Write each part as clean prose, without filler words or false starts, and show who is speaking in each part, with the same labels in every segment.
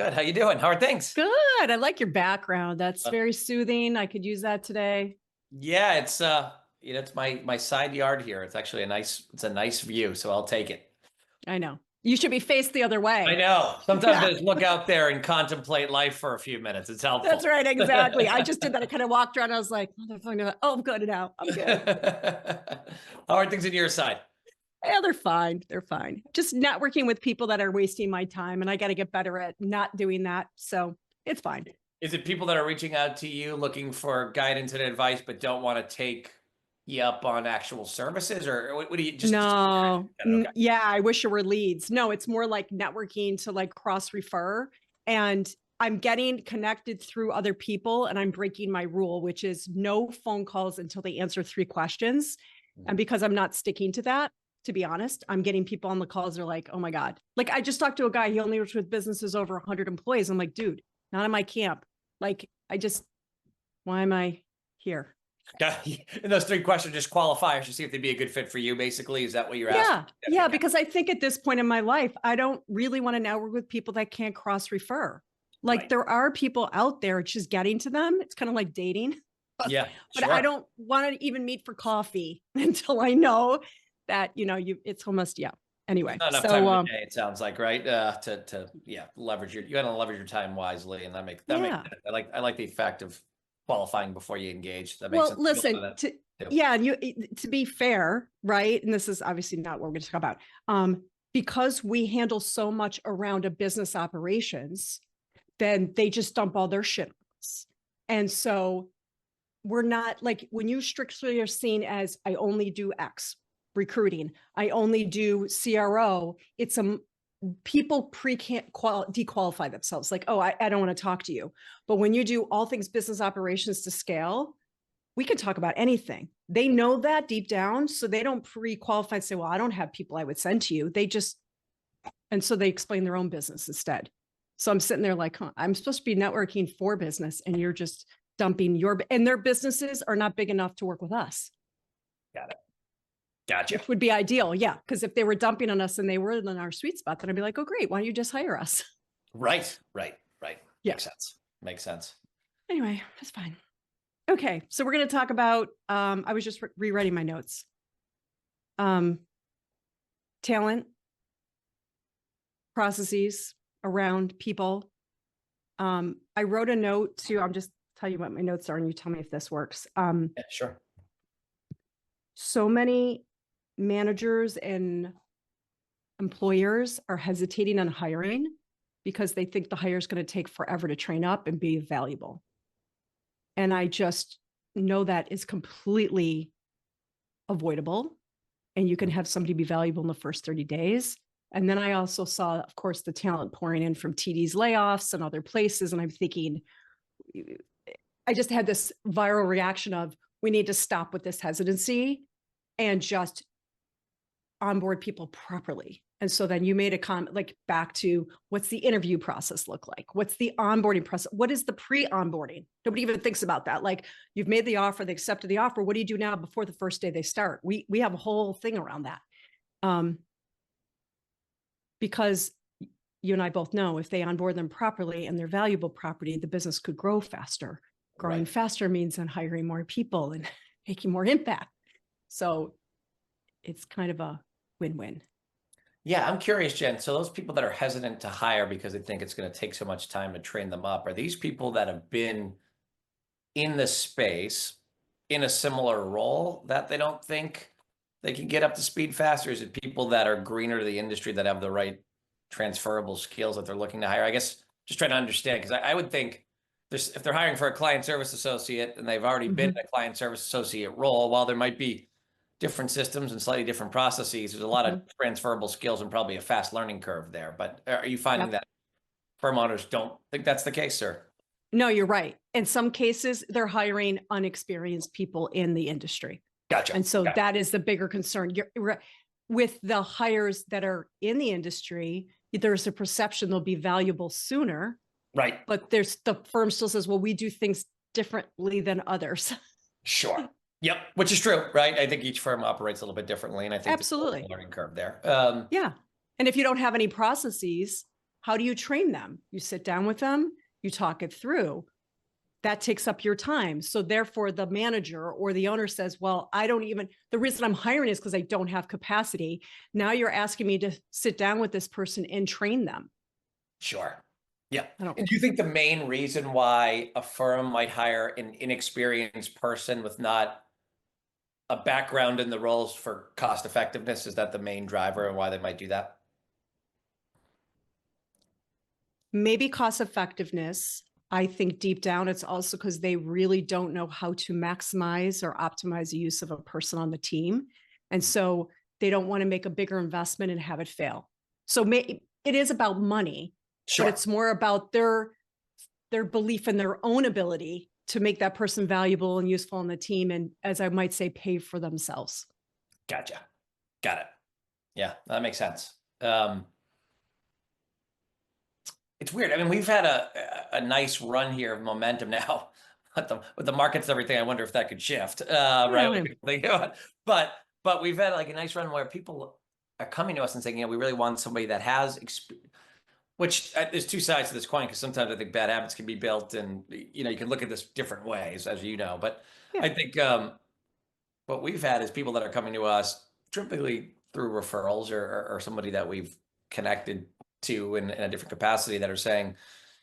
Speaker 1: good. How you doing? How are things?
Speaker 2: Good. I like your background. That's very soothing. I could use that today.
Speaker 1: Yeah, it's my side yard here. It's actually a nice view, so I'll take it.
Speaker 2: I know. You should be faced the other
Speaker 1: I
Speaker 2: way.
Speaker 1: know. Sometimes
Speaker 2: Yeah,
Speaker 1: I just look out there and contemplate life for a few minutes. It's
Speaker 2: that's
Speaker 1: helpful.
Speaker 2: right. Exactly. I just did that. I kind of walked around. I was like, motherfucker. Oh, I'm good now. I'm good.
Speaker 1: How are things on your side?
Speaker 2: Yeah, they're fine. They're fine. Just networking with people that are wasting my time. And I got to get better at not doing that. So it's fine.
Speaker 1: Is it people that are reaching out to you looking for guidance and advice, but don't want to take you up on actual services, or what do you just?
Speaker 2: No.
Speaker 1: Okay.
Speaker 2: Yeah, I wish it were leads. No, it's more like networking to like cross refer. And I'm getting connected through other people and I'm breaking my rule, which is no phone calls until they answer 3 questions. And because I'm not sticking to that, to be honest, I'm getting people on the calls. They're like, oh my God. Like I just talked to a guy, he only works with businesses over 100 employees. I'm like, dude, not in my camp. Like, why am I here?
Speaker 1: And those 3 questions just qualifiers to see if they'd be a good fit for you, basically. Is that what you're asking?
Speaker 2: Yeah, because I think at this point in my life, I don't really want to network with people that can't cross refer. Like there are people out there, it's just getting to them. It's kind of like dating.
Speaker 1: Yeah.
Speaker 2: But I don't want to even meet for coffee until I know that, it's almost, Anyway.
Speaker 1: Not enough time in the day, it sounds like, right? To leverage you got to leverage your time wisely. And that makes sense. I like the fact of qualifying before you engage. That makes sense.
Speaker 2: Listen, to be fair, right? And this is obviously not what we're going to talk about. Because we handle so much around a business operations, then they just dump all their shit on us. And so we're not like, when you strictly are seen as, I only do X, recruiting, I only do CRO, it's people dequalify themselves. Like, oh, I don't want to talk to you. But when you do all things business operations to scale, we can talk about anything. They know that deep down. So they don't pre-qualify and say, well, I don't have people I would send to you. And so they explain their own business instead. So I'm sitting there like, I'm supposed to be networking for business and you're just dumping and their businesses are not big enough to work with us.
Speaker 1: Got it. Gotcha.
Speaker 2: Which would be ideal. Yeah. Because if they were dumping on us and they were in our sweet spot, then I'd be like, oh, great. Why don't you just hire us?
Speaker 1: Right.
Speaker 2: Yeah.
Speaker 1: Makes sense.
Speaker 2: Anyway, that's fine. Okay. So we're going to talk about, I was just rewriting my notes. Talent, processes around people. I wrote a note to, I'm just tell you what my notes are and you tell me if this works.
Speaker 1: Yeah, sure.
Speaker 2: So many managers and employers are hesitating on hiring because they think the hire is going to take forever to train up and be valuable. And I just know that is completely avoidable. And you can have somebody be valuable in the first 30 days. And then I also saw, of course, the talent pouring in from TD's layoffs and other places. And I'm thinking, I just had this viral reaction of, we need to stop with this hesitancy and just onboard people properly. And so then you made a comment like back to, what's the interview process look like? What's the onboarding process? What is the pre-onboarding? Nobody even thinks about that. Like you've made the offer, they accepted the offer. What do you do now before the first day they start? We have a whole thing around that. Because you and I both know if they onboard them properly and they're valuable property, the business could grow faster. Growing faster means then hiring more people and making more impact. So it's kind of a win-win.
Speaker 1: Yeah, I'm curious, Jen. So those people that are hesitant to hire because they think it's going to take so much time to train them up, are these people that have been in the space in a similar role that they don't think they can get up to speed faster? Is it people that are greener to the industry that have the right transferable skills that they're looking to hire? I guess just trying to understand, because I would think if they're hiring for a client service associate and they've already been in a client service associate role, while there might be different systems and slightly different processes, there's a lot of transferable skills and probably a fast learning curve there. But are you finding that firm owners don't think that's the case, sir?
Speaker 2: No, you're right. In some cases, they're hiring unexperienced people in the industry.
Speaker 1: Gotcha.
Speaker 2: And so that is the bigger concern. With the hires that are in the industry, there's a perception they'll be valuable sooner.
Speaker 1: Right.
Speaker 2: But the firm still says, well, we do things differently than others.
Speaker 1: Sure. Yep. Which is true, right? I think each firm operates a little bit differently. And I think
Speaker 2: absolutely
Speaker 1: there's a learning curve there.
Speaker 2: Yeah. And if you don't have any processes, How do you train them? You sit down with them, you talk it through. That takes up your time. So therefore the manager or the owner says, well, the reason I'm hiring is because I don't have capacity. Now you're asking me to sit down with this person and train them.
Speaker 1: Sure. Yeah.
Speaker 2: I don't,
Speaker 1: And do you think the main reason why a firm might hire an inexperienced person with not a background in the roles for cost effectiveness, is that the main driver and why they might do that?
Speaker 2: maybe cost effectiveness. I think deep down, it's also because they really don't know how to maximize or optimize the use of a person on the team. And so they don't want to make a bigger investment and have it fail. So it is about money,
Speaker 1: Sure.
Speaker 2: but it's more about their belief in their own ability to make that person valuable and useful on the team. And as I might say, pay for themselves.
Speaker 1: Gotcha. Got it. Yeah, that makes sense. It's weird. I mean, we've had a nice run here of momentum now with the markets and everything. I wonder if that could shift, right? But we've had like a nice run where people are coming to us and saying, you know, we really want somebody that has which there's two sides to this coin, because sometimes I think bad habits can be built, and you know, you can look at this different ways, as you know. But
Speaker 2: Yeah.
Speaker 1: I think what we've had is people that are coming to us typically through referrals or somebody that we've connected to in a different capacity that are saying,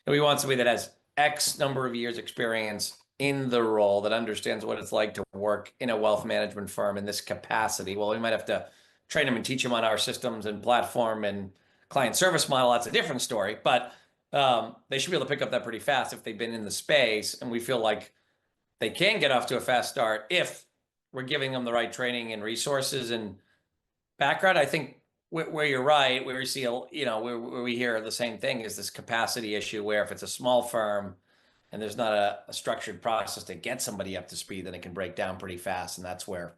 Speaker 1: we want somebody that has X number of years experience in the role, that understands what it's like to work in a wealth management firm in this capacity. Well, we might have to train them and teach them on our systems and platform and client service model. That's a different story, but they should be able to pick up that pretty fast if they've been in the space. And we feel like they can get off to a fast start if we're giving them the right training and resources and background. I think where you're right, where we see, you know, where we hear the same thing is this capacity issue, where if it's a small firm and there's not a structured process to get somebody up to speed, then it can break down pretty fast. And that's where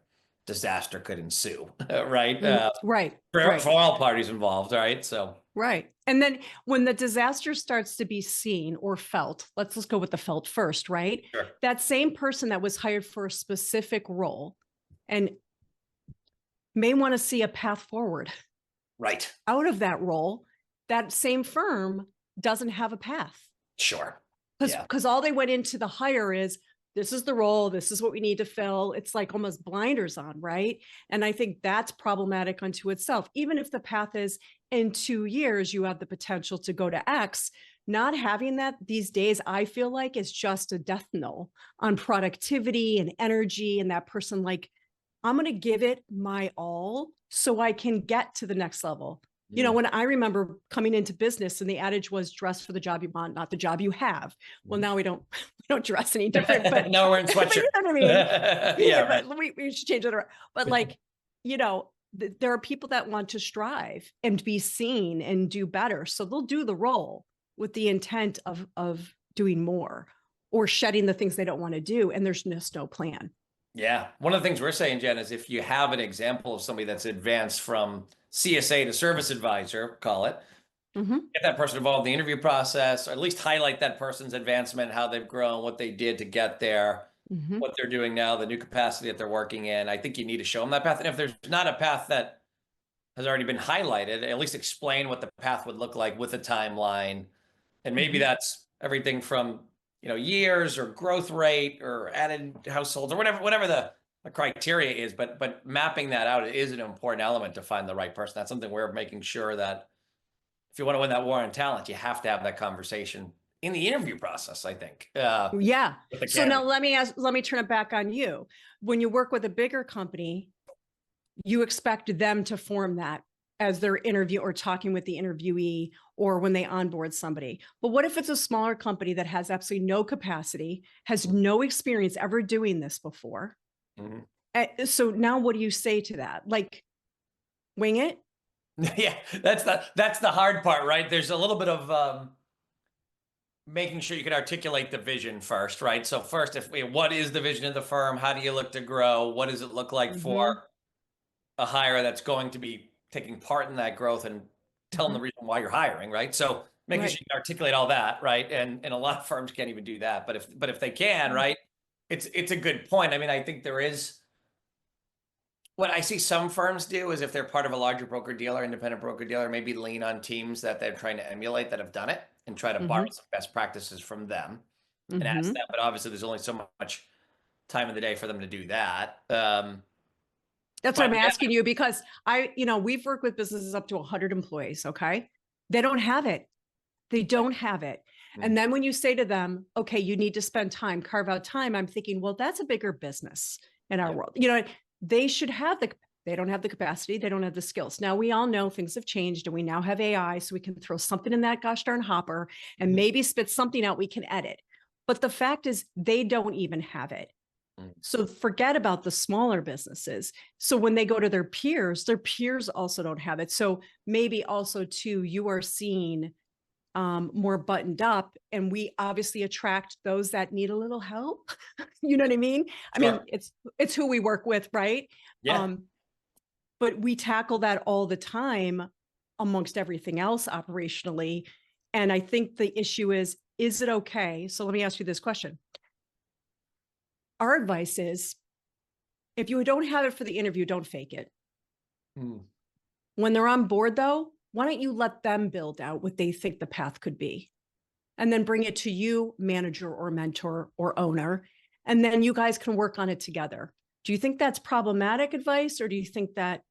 Speaker 1: disaster could ensue, right?
Speaker 2: Right.
Speaker 1: For all parties involved, right? So.
Speaker 2: Right. And then when the disaster starts to be seen or felt, let's go with the felt first, right?
Speaker 1: Sure.
Speaker 2: That same person that was hired for a specific role and may want to see a path forward.
Speaker 1: Right.
Speaker 2: Out of that role, that same firm doesn't have a path.
Speaker 1: Sure.
Speaker 2: Because all they went into the hire is, this is the role, this is what we need to fill. It's like almost blinders on, right? And I think that's problematic unto itself. Even if the path is in 2 years, you have the potential to go to X. Not having that these days, I feel like, is just a death knell on productivity and energy. And that person, like, I'm going to give it my all so I can get to the next level. You know, when I remember coming into business and the adage was dress for the job you want, not the job you have. Well, now we don't dress any different, but
Speaker 1: now we're in sweatshirts.
Speaker 2: You know what I mean?
Speaker 1: Yeah, right.
Speaker 2: we should change it around. But like, you know, there are people that want to strive and be seen and do better. So they'll do the role with the intent of doing more or shedding the things they don't want to do. And there's just no plan.
Speaker 1: Yeah. One of the things we're saying, Jen, is if you have an example of somebody that's advanced from CSA to service advisor, call it, get that person involved in the interview process, or at least highlight that person's advancement, how they've grown, what they did to get there, what they're doing now, the new capacity that they're working in. I think you need to show them that path. And if there's not a path that has already been highlighted, at least explain what the path would look like with a timeline. And maybe that's everything from, you know, years or growth rate or added households or whatever the criteria is, but mapping that out is an important element to find the right person. That's something we're making sure that if you want to win that war on talent, you have to have that conversation in the interview process, I think.
Speaker 2: Yeah. So now let me turn it back on you. When you work with a bigger company, you expect them to form that as their interview or talking with the interviewee or when they onboard somebody. But what if it's a smaller company that has absolutely no capacity, has no experience ever doing this before? So now what do you say to that? Like, wing it?
Speaker 1: Yeah, that's the hard part, right? There's a little bit of making sure you can articulate the vision first, right? So first, what is the vision of the firm? How do you look to grow? What does it look like for a hire that's going to be taking part in that growth, and tell them the reason why you're hiring, right? So making sure you can articulate all that, right? And a lot of firms can't even do that, but if they can, right, it's a good point. I mean, I think there is What I see some firms do is if they're part of a larger broker dealer, independent broker dealer, maybe lean on teams that they're trying to emulate that have done it and try to borrow
Speaker 2: Mm-hmm.
Speaker 1: some best practices from them and ask
Speaker 2: Mm-hmm.
Speaker 1: them. But obviously, there's only so much time in the day for them to do that.
Speaker 2: That's what
Speaker 1: But
Speaker 2: I'm
Speaker 1: yeah,
Speaker 2: asking you because we've worked with businesses up to 100 employees. Okay. They don't have it. They don't have it.
Speaker 1: Mm.
Speaker 2: And then when you say to them, okay, you need to spend time, carve out time, I'm thinking, well, that's a bigger business in our
Speaker 1: Yeah.
Speaker 2: world. They should have they don't have the capacity, they don't have the skills. Now we all know things have changed and we now have AI, so we can throw something in that gosh darn hopper and
Speaker 1: Mhm.
Speaker 2: maybe spit something out we can edit. But the fact is, they don't even have it.
Speaker 1: Mm.
Speaker 2: So forget about the smaller businesses. So when they go to their peers also don't have it. So maybe also too, you are seeing more buttoned up, and we obviously attract those that need a little help. You know what I mean? I mean,
Speaker 1: Sure.
Speaker 2: it's who we work with, right?
Speaker 1: Yeah.
Speaker 2: But we tackle that all the time amongst everything else operationally. And I think the issue is it okay? So let me ask you this question. Our advice is, if you don't have it for the interview, don't fake it.
Speaker 1: Mm.
Speaker 2: When they're on board, though, why don't you let them build out what they think the path could be? And then bring it to you, manager or mentor or owner. And then you guys can work on it together. Do you think that's problematic advice, or do you think that?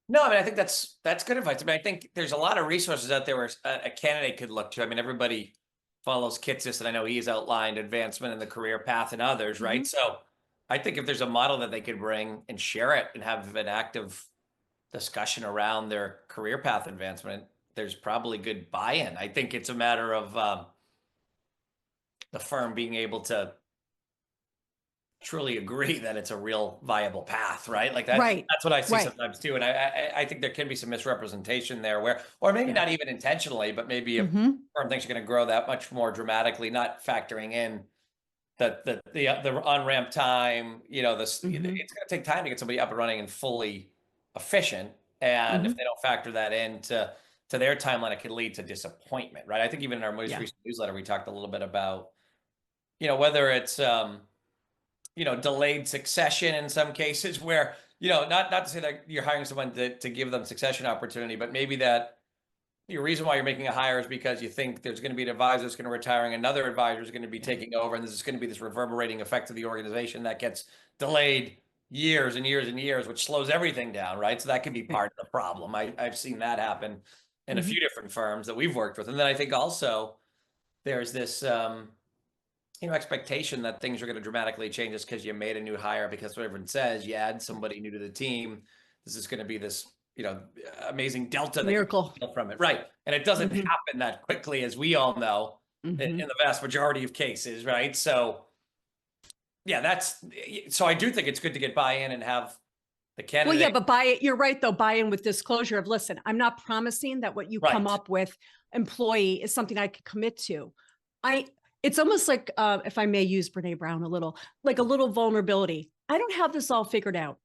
Speaker 1: No, I mean, I think that's good advice. I mean, I think there's a lot of resources out there where a candidate could look to. I mean, everybody follows Kitsis, and I know he's outlined advancement in the career path and others, right?
Speaker 2: Mhm.
Speaker 1: So I think if there's a model that they could bring and share it and have an active discussion around their career path advancement, there's probably good buy-in. I think it's a matter of the firm being able to truly agree that it's a real viable path, right? Like
Speaker 2: Right,
Speaker 1: that's what I see
Speaker 2: right.
Speaker 1: sometimes too. And I think there can be some misrepresentation there where, or maybe
Speaker 2: Yeah.
Speaker 1: not even intentionally, but maybe if
Speaker 2: Mm-hmm.
Speaker 1: firm thinks you're going to grow that much more dramatically, not factoring in the on-ramp time, this, it's
Speaker 2: Mm-hmm.
Speaker 1: going to take time to get somebody up and running and fully efficient. And
Speaker 2: Mm-hmm.
Speaker 1: if they don't factor that into their timeline, it could lead to disappointment, right? I think even in our most
Speaker 2: Yeah.
Speaker 1: recent newsletter, we talked a little bit about, whether it's, delayed succession in some cases where, not to say that you're hiring someone to give them succession opportunity, but maybe that the reason why you're making a hire is because you think there's going to be an advisor that's going to retiring, another advisor is going to be
Speaker 2: Yeah.
Speaker 1: taking over, and this is going to be this reverberating effect of the organization that gets delayed years and years and years, which slows everything down, right? So that can be
Speaker 2: Right.
Speaker 1: part of the problem. I've seen that happen in a
Speaker 2: Mm-hmm.
Speaker 1: few different firms that we've worked with. And then I think also there's this expectation that things are going to dramatically change just because you made a new hire, because what everyone says, you add somebody new to the team, this is going to be this, amazing delta that you
Speaker 2: Miracle.
Speaker 1: feel from it. Right. And it doesn't
Speaker 2: Mm-hmm.
Speaker 1: happen that quickly, as we all know,
Speaker 2: Mm-hmm.
Speaker 1: in the vast majority of cases. Right. So yeah, so I do think it's good to get buy-in and have the
Speaker 2: Well, yeah,
Speaker 1: candidate.
Speaker 2: but you're right, though, buy in with disclosure of, listen, I'm not promising that what you come
Speaker 1: Right.
Speaker 2: up with, employee, is something I could commit to. It's almost like, if I may use Brene Brown a little, like a little vulnerability. I don't have this all figured out.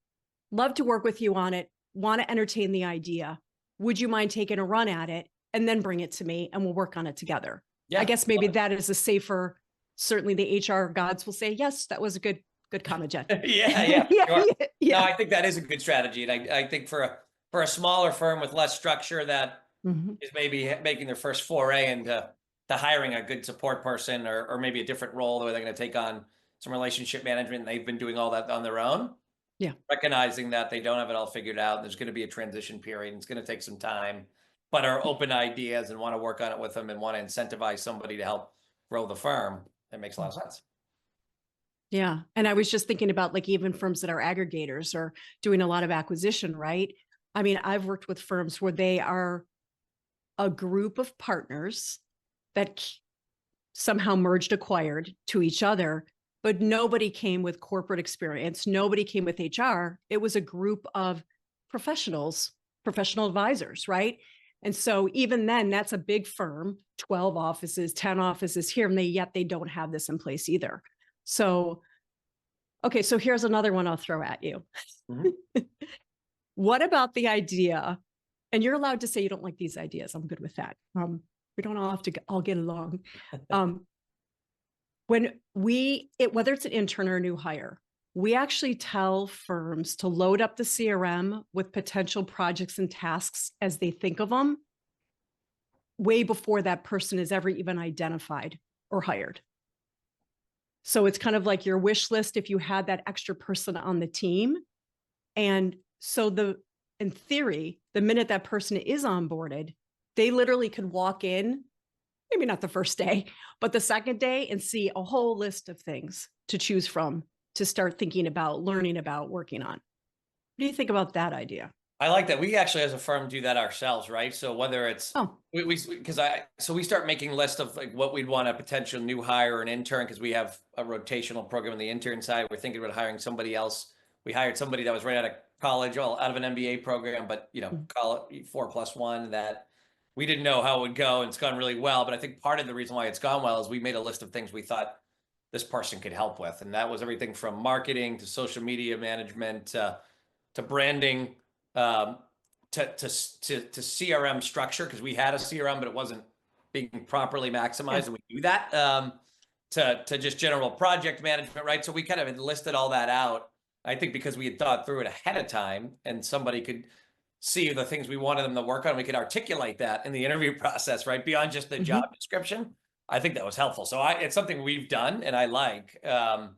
Speaker 2: Love to work with you on it. Want to entertain the idea. Would you mind taking a run at it and then bring it to me and we'll work on it together? I
Speaker 1: Yeah.
Speaker 2: guess maybe that is a safer, certainly the HR gods will say, yes, that was a good comment, Jen.
Speaker 1: Yeah. Yeah.
Speaker 2: Yeah,
Speaker 1: Sure.
Speaker 2: yeah,
Speaker 1: No,
Speaker 2: yeah.
Speaker 1: I think that is a good strategy. And I think for a smaller firm with less structure that
Speaker 2: Mhm.
Speaker 1: is maybe making their first foray into hiring a good support person, or maybe a different role where they're going to take on some relationship management, and they've been doing all that on their own.
Speaker 2: Yeah.
Speaker 1: Recognizing that they don't have it all figured out, and there's going to be a transition period, and it's going to take some time, but are open to ideas and want to work on it with them and want to incentivize somebody to help grow the firm. That makes a lot of sense.
Speaker 2: Yeah. And I was just thinking about, like, even firms that are aggregators or doing a lot of acquisition, right? I mean, I've worked with firms where they are a group of partners that somehow merged, acquired to each other, but nobody came with corporate experience. Nobody came with HR. It was a group of professionals, professional advisors, right? And so even then, that's a big firm, 12 offices, 10 offices here, and yet they don't have this in place either. So, okay, so here's another one I'll throw at you.
Speaker 1: Mm-hmm.
Speaker 2: What about the idea? And you're allowed to say you don't like these ideas. I'm good with that. We don't all have to all get along. When whether it's an intern or a new hire, we actually tell firms to load up the CRM with potential projects and tasks as they think of them way before that person is ever even identified or hired. So it's kind of like your wish list if you had that extra person on the team. And so in theory, the minute that person is onboarded, they literally could walk in, maybe not the first day, but the second day, and see a whole list of things to choose from to start thinking about, learning about, working on. What do you think about that idea?
Speaker 1: I like that. We actually, as a firm, do that ourselves, right? So whether it's
Speaker 2: Oh,
Speaker 1: we start making lists of like what we'd want a potential new hire or an intern, because we have a rotational program on the intern side. We're thinking about hiring somebody else. We hired somebody that was right out of college, well, out of an MBA program, but call it 4+1, that we didn't know how it would go, and it's gone really well. But I think part of the reason why it's gone well is we made a list of things we thought this person could help with, and that was everything from marketing to social media management to branding, um, to CRM structure, because we had a CRM, but it wasn't being properly maximized, and we do that, to just general project management, right? So we kind of had listed all that out. I think because we had thought through it ahead of time, and somebody could see the things we wanted them to work on, we could articulate that in the interview process, right? Beyond just the job description. I think that was helpful. So it's something we've done, and I like. And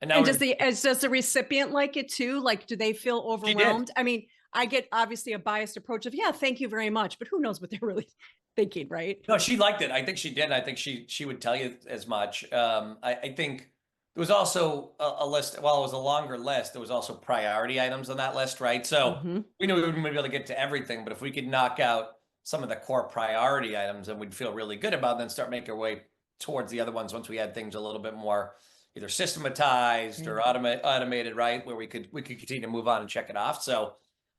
Speaker 1: now
Speaker 2: and does the recipient like it too? Like, do they feel overwhelmed? I mean, I get obviously a biased approach of, yeah, thank you very much, but who knows what they're really thinking, right?
Speaker 1: No, she liked it. I think she did. I think she would tell you as much. I think there was also a list. While it was a longer list, there was also priority items on that list, right? So we knew we wouldn't be able to get to everything, but if we could knock out some of the core priority items, then we'd feel really good about it, then start making our way towards the other ones once we had things a little bit more either systematized or automated, right? Where we could continue to move on and check it off. So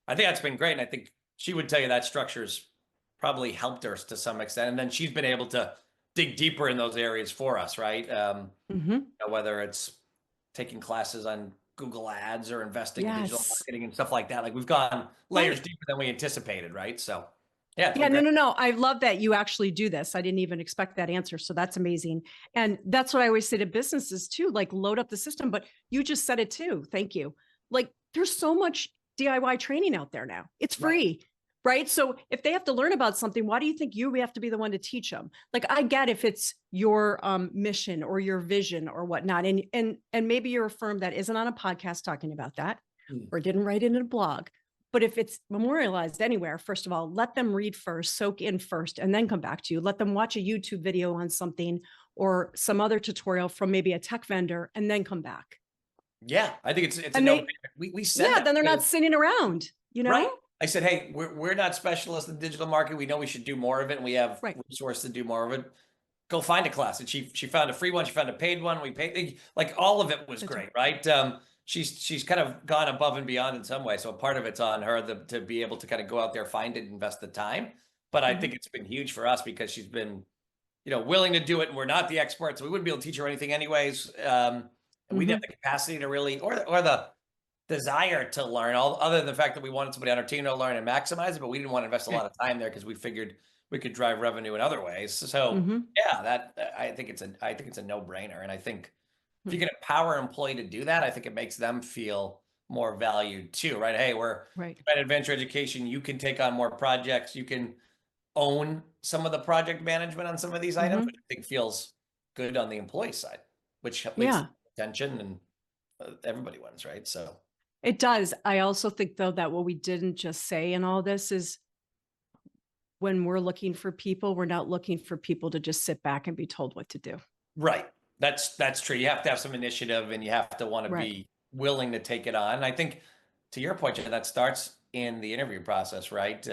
Speaker 1: I think that's been great. And I think she would tell you that structure's probably helped us to some extent. And then she's been able to dig deeper in those areas for us, right? Whether it's taking classes on Google Ads or investing in digital marketing and stuff like that. Like, we've gone layers deeper than we anticipated, right? So yeah.
Speaker 2: No. I love that you actually do this. I didn't even expect that answer. So that's amazing. And that's what I always say to businesses too, like, load up the system, but you just said it too. Thank you. Like, there's so much DIY training out there now. It's free. Right. So if they have to learn about something, why do you think we have to be the one to teach them? Like, I get if it's your mission or your vision or whatnot. And maybe you're a firm that isn't on a podcast talking about that or didn't write it in a blog. But if it's memorialized anywhere, first of all, let them read first, soak in first, and then come back to you. Let them watch a YouTube video on something or some other tutorial from maybe a tech vendor, and then come back.
Speaker 1: Yeah, I think it's a no. We said that.
Speaker 2: Then they're not sitting around,
Speaker 1: Right. I said, hey, we're not specialists in digital marketing. We know we should do more of it, and we have resources to do more of it. Go find a class. And she found a free one. She found a paid one. We paid, like, all of it was great, right? She's kind of gone above and beyond in some way. So part of it's on her to be able to kind of go out there, find it, invest the time. But I think it's been huge for us because she's been, willing to do it, and we're not the experts. So we wouldn't be able to teach her anything anyways. And we didn't have the capacity to really, or the desire to learn, other than the fact that we wanted somebody on our team to learn and maximize it, but we didn't want to invest a lot of time there because we figured we could drive revenue in other ways. So yeah, I think it's a no-brainer. And I think if you can empower an employee to do that, I think it makes them feel more valued too, right? Hey, we're at Adventure Education. You can take on more projects. You can own some of the project management on some of these items, which I think feels good on the employee side, which leads to attention, and everybody wins, right? So
Speaker 2: it does. I also think, though, that what we didn't just say in all this is, when we're looking for people, we're not looking for people to just sit back and be told what to do.
Speaker 1: Right. That's true. You have to have some initiative, and you have to want to be willing to take it on. And I think, to your point, that starts in the interview process, right?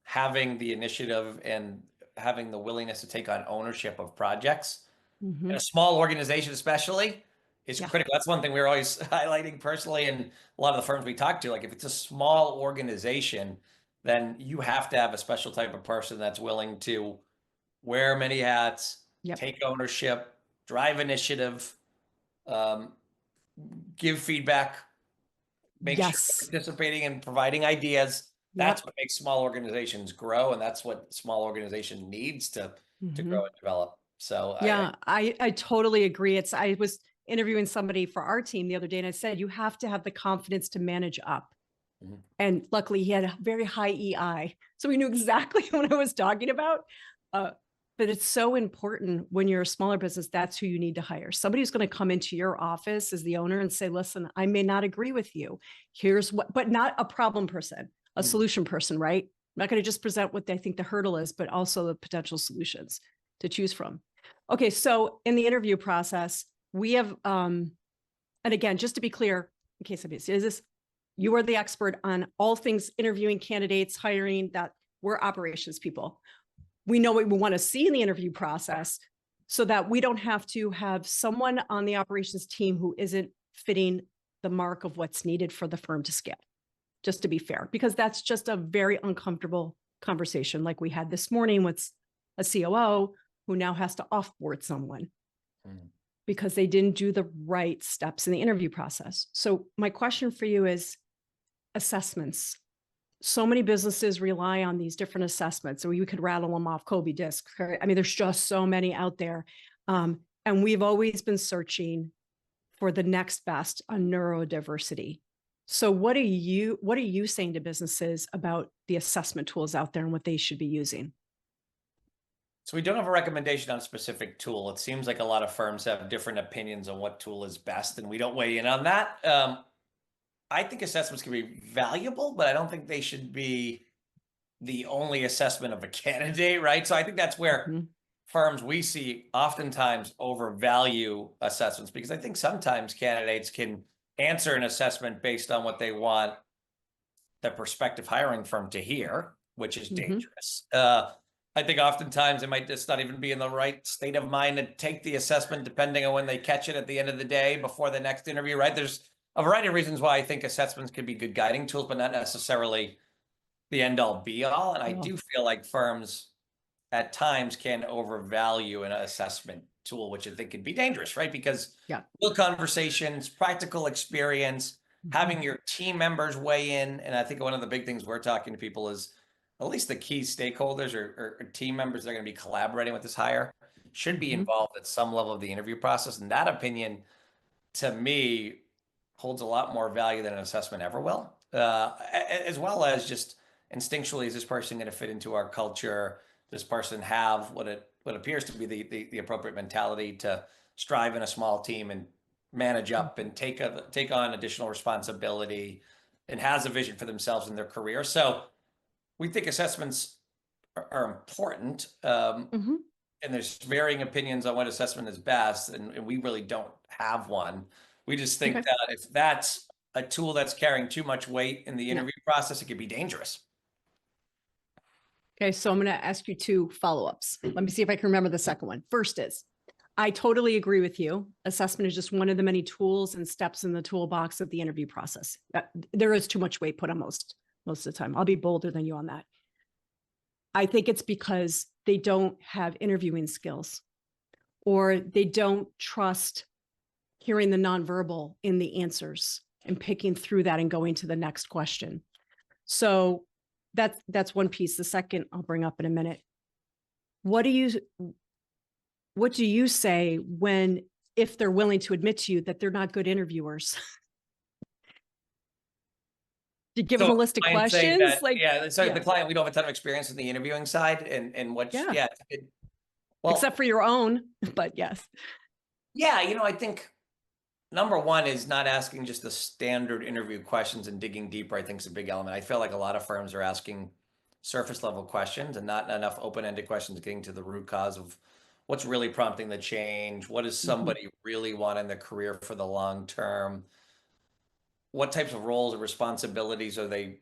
Speaker 1: Having the initiative and having the willingness to take on ownership of projects in a small organization, especially, is critical. That's one thing we're always highlighting personally, and a lot of the firms we talk to. Like, if it's a small organization, then you have to have a special type of person that's willing to wear many hats, take ownership, drive initiative, give feedback, make sure you're participating and providing ideas. That's what makes small organizations grow, and that's what small organization needs to grow and develop. So
Speaker 2: I totally agree. interviewing somebody for our team the other day, and I said, you have to have the confidence to manage up. And luckily he had a very high EI. So he knew exactly what I was talking about. But it's so important when you're a smaller business, that's who you need to hire. Somebody who's going to come into your office as the owner and say, listen, I may not agree with you. Here's what, but not a problem person, a solution person, right? I'm not going to just present what they think the hurdle is, but also the potential solutions to choose from. Okay. So in the interview process, we have, and again, just to be clear, in case somebody sees this, you are the expert on all things interviewing candidates, hiring, that we're operations people. We know what we want to see in the interview process so that we don't have to have someone on the operations team who isn't fitting the mark of what's needed for the firm to scale, just to be fair, because that's just a very uncomfortable conversation like we had this morning with a COO who now has to offboard someone because they didn't do the right steps in the interview process. So my question for you is assessments. So many businesses rely on these different assessments. So you could rattle them off, Kobe disc. I mean, there's just so many out there. And we've always been searching for the next best on neurodiversity. So what are you saying to businesses about the assessment tools out there and what they should be using?
Speaker 1: So we don't have a recommendation on a specific tool. It seems like a lot of firms have different opinions on what tool is best, and we don't weigh in on that. I think assessments can be valuable, but I don't think they should be the only assessment of a candidate, right? So I think that's where firms we see oftentimes overvalue assessments, because I think sometimes candidates can answer an assessment based on what they want the prospective hiring firm to hear, which is dangerous. I think oftentimes they might just not even be in the right state of mind to take the assessment, depending on when they catch it at the end of the day before the next interview, right? There's a variety of reasons why I think assessments can be good guiding tools, but not necessarily the end all be all. And I do feel like firms at times can overvalue an assessment tool, which I think could be dangerous, right? Because real conversations, practical experience, having your team members weigh in. And I think one of the big things we're talking to people is at least the key stakeholders or team members that are going to be collaborating with this hire should be involved at some level of the interview process. And that opinion, to me, holds a lot more value than an assessment ever will, as well as just instinctually, is this person going to fit into our culture? Does this person have what appears to be the appropriate mentality to strive in a small team and manage up and take on additional responsibility, and has a vision for themselves in their career? So we think assessments are important. And there's varying opinions on what assessment is best, and we really don't have one. We just think that if that's a tool that's carrying too much weight in the interview process, it could be dangerous.
Speaker 2: Okay, so I'm going to ask you two follow-ups. Let me see if I can remember the second one. First is, I totally agree with you. Assessment is just one of the many tools and steps in the toolbox of the interview process. There is too much weight put on most of the time. I'll be bolder than you on that. I think it's because they don't have interviewing skills, or they don't trust hearing the nonverbal in the answers and picking through that and going to the next question. So that's one piece. The second I'll bring up in a minute. What do you say if they're willing to admit to you that they're not good interviewers? You give them a list of questions,
Speaker 1: the client, we don't have a ton of experience in the interviewing side, and
Speaker 2: well, except for your own, but yes.
Speaker 1: Yeah, I think number one is not asking just the standard interview questions and digging deeper. I think is a big element. I feel like a lot of firms are asking surface level questions and not enough open-ended questions, getting to the root cause of what's really prompting the change. What does somebody really want in their career for the long term? What types of roles or responsibilities are they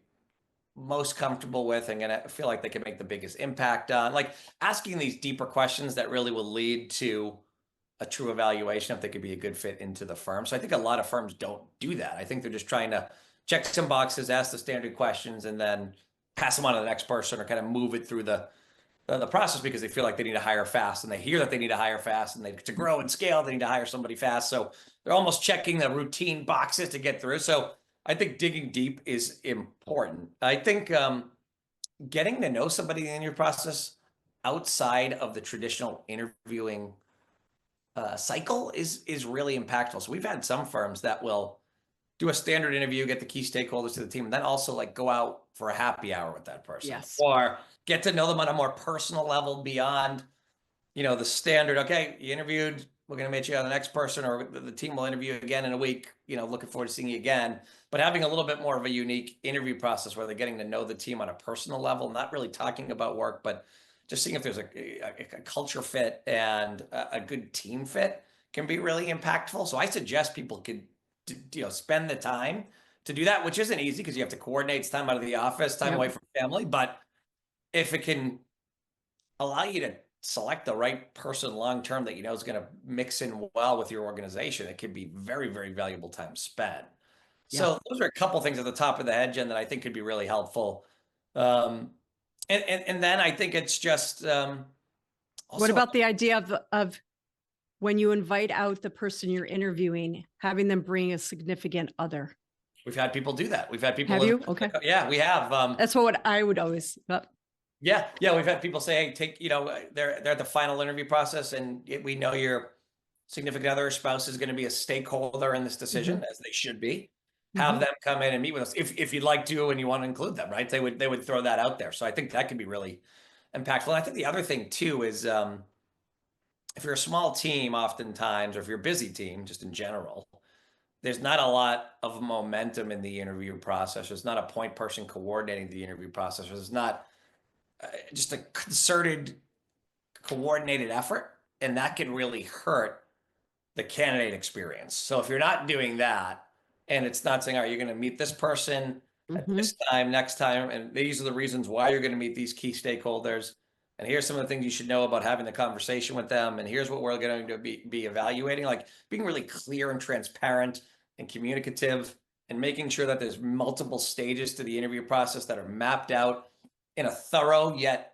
Speaker 1: most comfortable with and gonna feel like they can make the biggest impact on? Like asking these deeper questions that really will lead to a true evaluation if they could be a good fit into the firm. So I think a lot of firms don't do that. I think they're just trying to check some boxes, ask the standard questions, and then pass them on to the next person, or kind of move it through the process, because they feel like they need to hire fast, and they hear that they need to hire fast, and to grow and scale, they need to hire somebody fast. So they're almost checking the routine boxes to get through. So I think digging deep is important. I think getting to know somebody in your process outside of the traditional interviewing cycle is really impactful. So we've had some firms that will do a standard interview, get the key stakeholders to the team, and then also like go out for a happy hour with that person,
Speaker 2: Yes.
Speaker 1: or get to know them on a more personal level beyond, the standard. Okay, you interviewed, we're going to meet you on the next person, or the team will interview you again in a week. Looking forward to seeing you again. But having a little bit more of a unique interview process where they're getting to know the team on a personal level, not really talking about work, but just seeing if there's a culture fit and a good team fit can be really impactful. So I suggest people could, spend the time to do that, which isn't easy because you have to coordinate. It's time out of the office, time away from family. But if it can allow you to select the right person long term that is going to mix in well with your organization, it could be very, very valuable time spent. So those are a couple things at the top of the head, Jen, that I think could be really helpful. And then I think it's just also,
Speaker 2: what about the idea of when you invite out the person you're interviewing, having them bring a significant other?
Speaker 1: We've had people do that. We've had people.
Speaker 2: Have you? Okay.
Speaker 1: Yeah, we have.
Speaker 2: That's what I would always.
Speaker 1: Yeah, we've had people say, hey, they're at the final interview process, and we know your significant other or spouse is going to be a stakeholder in this decision, as they should be. Have them come in and meet with us if you'd like to, and you want to include them, right? They would throw that out there. So I think that could be really impactful. And I think the other thing too is if you're a small team, oftentimes, or if you're a busy team, just in general, there's not a lot of momentum in the interview process. There's not a point person coordinating the interview process. There's not just a concerted, coordinated effort, and that can really hurt the candidate experience. So if you're not doing that, and it's not saying, all right, you're going to meet this person at this time, next time, and these are the reasons why you're going to meet these key stakeholders, and here's some of the things you should know about having the conversation with them, and here's what we're going to be evaluating. Like being really clear and transparent and communicative, and making sure that there's multiple stages to the interview process that are mapped out in a thorough yet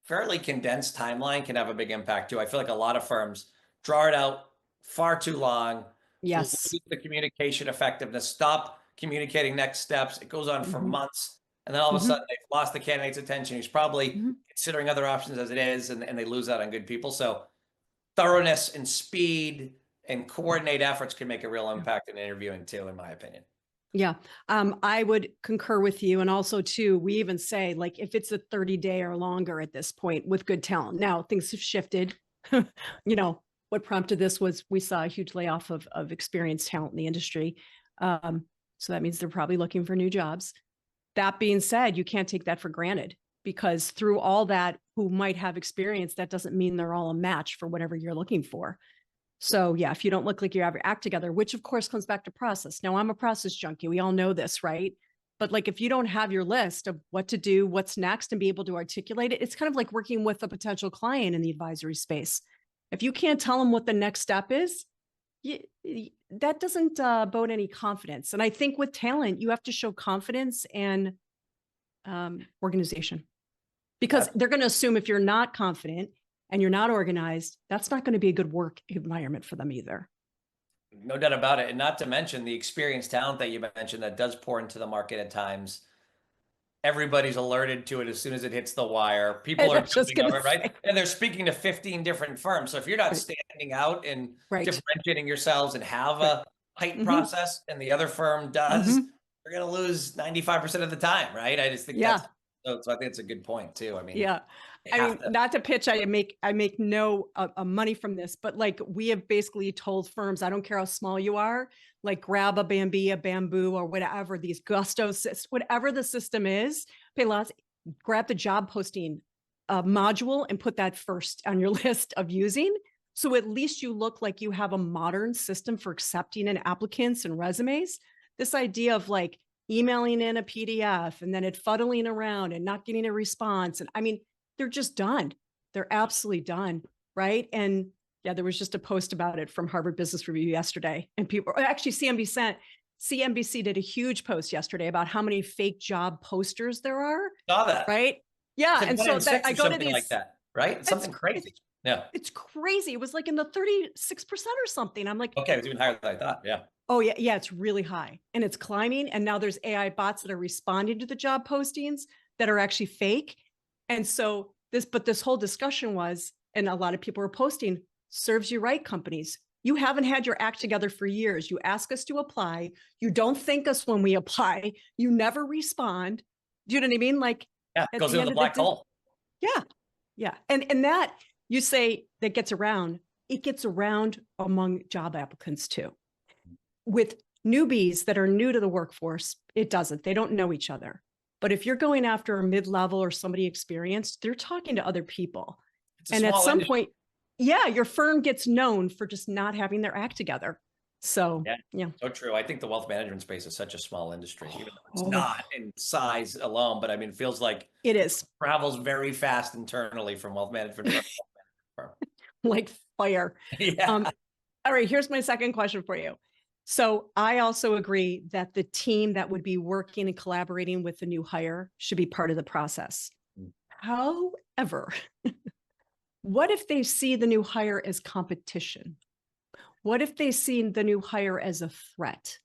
Speaker 1: fairly condensed timeline can have a big impact too. I feel like a lot of firms draw it out far too long.
Speaker 2: Yes.
Speaker 1: Lose the communication effectiveness, stop communicating next steps. It goes on for months. And then all of a sudden they've lost the candidate's attention. He's probably considering other options as it is, and they lose out on good people. So thoroughness and speed and coordinate efforts can make a real impact in interviewing too, in my opinion.
Speaker 2: Yeah. I would concur with you. And also too, we even say like, if it's a 30-day or longer at this point with good talent. Now things have shifted. What prompted this was we saw a huge layoff of experienced talent in the industry. So that means they're probably looking for new jobs. That being said, you can't take that for granted, because through all that, who might have experience, that doesn't mean they're all a match for whatever you're looking for. So yeah, if you don't look like you have your act together, which of course comes back to process. Now I'm a process junkie. We all know this, right? But like, if you don't have your list of what to do, what's next, and be able to articulate it, it's kind of like working with a potential client in the advisory space. If you can't tell them what the next step is, that doesn't bode any confidence. And I think with talent, you have to show confidence and organization, because they're going to assume if you're not confident and you're not organized, that's not going to be a good work environment for them either.
Speaker 1: No doubt about it. And not to mention the experienced talent that you mentioned that does pour into the market at times. Everybody's alerted to it as soon as it hits the wire. People are jumping over it, right? And they're speaking to 15 different firms. So if you're not standing out and differentiating yourselves and have a height process, and the other firm does, you're going to lose 95% of the time, right? I just think that's, so I think it's a good point too. I mean,
Speaker 2: not to pitch, I make no money from this, but like, we have basically told firms, I don't care how small you are, like grab a Bamboo or whatever, these Gusto, whatever the system is, pay lots, grab the job posting module and put that first on your list of using. So at least you look like you have a modern system for accepting and applicants and resumes. This idea of like emailing in a PDF and then it fuddling around and not getting a response. And I mean, they're just done. They're absolutely done. Right. And yeah, there was just a post about it from Harvard Business Review yesterday. And people, actually CNBC did a huge post yesterday about how many fake job posters there are.
Speaker 1: Saw that.
Speaker 2: Right. Yeah. And so that I go to these
Speaker 1: like that, right? Something crazy. Yeah.
Speaker 2: It's crazy. It was like in the 36% or something. I'm like,
Speaker 1: okay, it was even higher than I thought. Yeah.
Speaker 2: Oh yeah. Yeah. It's really high and it's climbing. And now there's AI bots that are responding to the job postings that are actually fake. And so this whole discussion was, and a lot of people were posting, serves you right, companies. You haven't had your act together for years. You ask us to apply. You don't thank us when we apply. You never respond. Do you know what I mean? Like
Speaker 1: Yeah,
Speaker 2: at
Speaker 1: goes
Speaker 2: the
Speaker 1: into
Speaker 2: end
Speaker 1: the
Speaker 2: of the
Speaker 1: black
Speaker 2: day,
Speaker 1: hole.
Speaker 2: yeah, yeah. And that you say that gets around, it gets around among job applicants too. With newbies that are new to the workforce, it doesn't. They don't know each other. But if you're going after a mid-level or somebody experienced, they're talking to other people.
Speaker 1: It's a
Speaker 2: And at
Speaker 1: small
Speaker 2: some
Speaker 1: industry.
Speaker 2: point, yeah, your firm gets known for just not having their act together. So,
Speaker 1: Yeah,
Speaker 2: yeah.
Speaker 1: so true. I think the wealth management space is such a small industry, even though it's
Speaker 2: Oh,
Speaker 1: not in size alone, but I mean, it feels like
Speaker 2: it is
Speaker 1: travels very fast internally from wealth management firm to firm.
Speaker 2: like fire.
Speaker 1: Yeah.
Speaker 2: All right, here's my second question for you. So I also agree that the team that would be working and collaborating with the new hire should be part of the process. However, what if they see the new hire as competition? What if they see the new hire as a threat?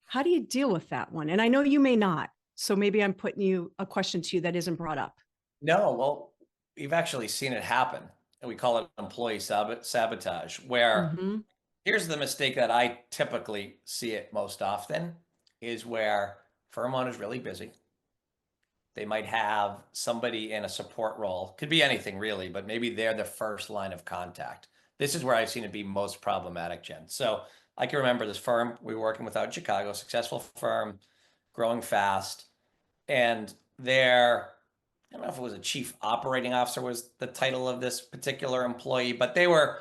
Speaker 2: How do you deal with that one? And I know you may not. So maybe I'm putting you a question to you that isn't brought up.
Speaker 1: No, well, we've actually seen it happen, and we call it employee sabotage, where
Speaker 2: Mm-hmm.
Speaker 1: here's the mistake that I typically see it most often is where firm owner's really busy. They might have somebody in a support role, could be anything really, but maybe they're the first line of contact. This is where I've seen it be most problematic, Jen. So I can remember this firm we were working with out in Chicago, successful firm, growing fast, and their, I don't know if it was a chief operating officer was the title of this particular employee, but they were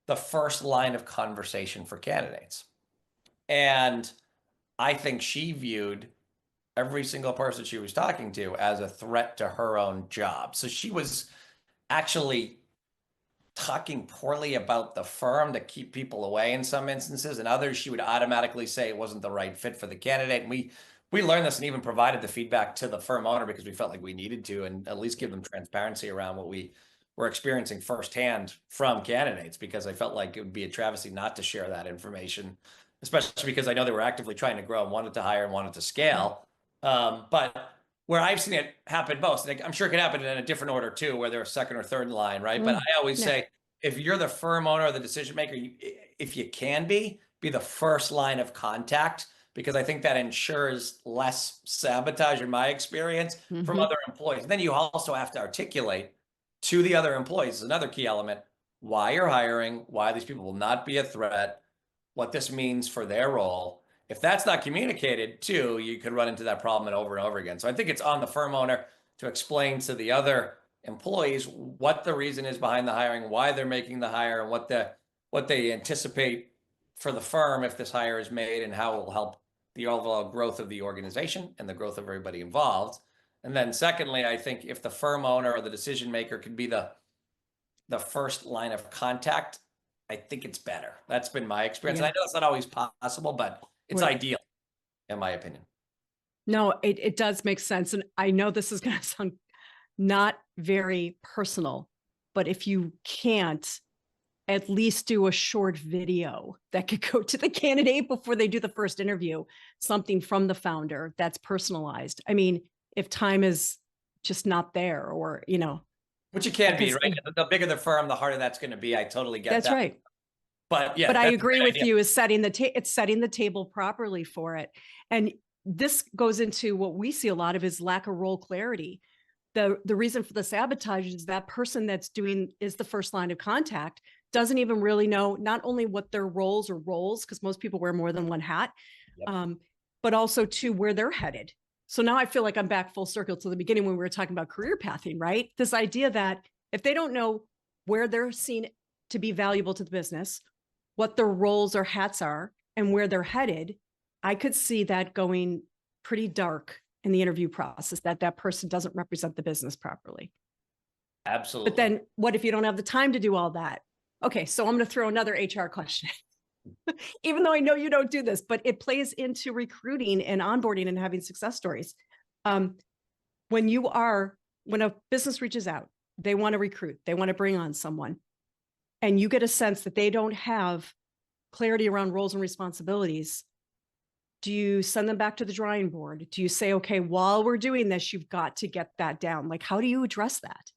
Speaker 1: the first line of conversation for candidates. And I think she viewed every single person she was talking to as a threat to her own job. So she was actually talking poorly about the firm to keep people away in some instances, and others she would automatically say it wasn't the right fit for the candidate. And we learned this and even provided the feedback to the firm owner because we felt like we needed to, and at least give them transparency around what we were experiencing firsthand from candidates, because I felt like it would be a travesty not to share that information, especially because I know they were actively trying to grow and wanted to hire and wanted to scale. But where I've seen it happen most, and I'm sure it could happen in a different order too, where they're a second or third line, right? But I always
Speaker 2: Yeah.
Speaker 1: say, if you're the firm owner or the decision maker, if you can be the first line of contact, because I think that ensures less sabotage, in my experience, from
Speaker 2: Mm-hmm.
Speaker 1: other employees. And then you also have to articulate to the other employees, another key element, why you're hiring, why these people will not be a threat, what this means for their role. If that's not communicated too, you could run into that problem and over again. So I think it's on the firm owner to explain to the other employees what the reason is behind the hiring, why they're making the hire, and what they anticipate for the firm if this hire is made, and how it will help the overall growth of the organization and the growth of everybody involved. And then secondly, I think if the firm owner or the decision maker could be the first line of contact, I think it's better. That's been my experience. And
Speaker 2: Yeah.
Speaker 1: I know it's not always possible, but it's
Speaker 2: Right.
Speaker 1: ideal, in my opinion.
Speaker 2: No, it does make sense. And I know this is going to sound not very personal, but if you can't, at least do a short video that could go to the candidate before they do the first interview, something from the founder that's personalized. I mean, if time is just not there, or,
Speaker 1: Which it can be,
Speaker 2: because
Speaker 1: right? The bigger the firm, the harder that's going to be. I totally get
Speaker 2: that's
Speaker 1: that.
Speaker 2: right.
Speaker 1: But yeah,
Speaker 2: But I
Speaker 1: that's a
Speaker 2: agree
Speaker 1: great
Speaker 2: with
Speaker 1: idea.
Speaker 2: you, is it's setting the table properly for it. And this goes into what we see a lot of is lack of role clarity. The reason for the sabotage is that person that's is the first line of contact doesn't even really know not only what their roles, because most people wear more than one hat,
Speaker 1: Yep.
Speaker 2: but also to where they're headed. So now I feel like I'm back full circle to the beginning when we were talking about career pathing, right? This idea that if they don't know where they're seen to be valuable to the business, what their roles or hats are, and where they're headed, I could see that going pretty dark in the interview process, that person doesn't represent the business properly.
Speaker 1: Absolutely.
Speaker 2: But then what if you don't have the time to do all that? Okay, so I'm going to throw another HR question. Even though I know you don't do this, but it plays into recruiting and onboarding and having success stories. When a business reaches out, they want to recruit, they want to bring on someone, and you get a sense that they don't have clarity around roles and responsibilities, do you send them back to the drawing board? Do you say, okay, while we're doing this, you've got to get that down? Like, how do you address that?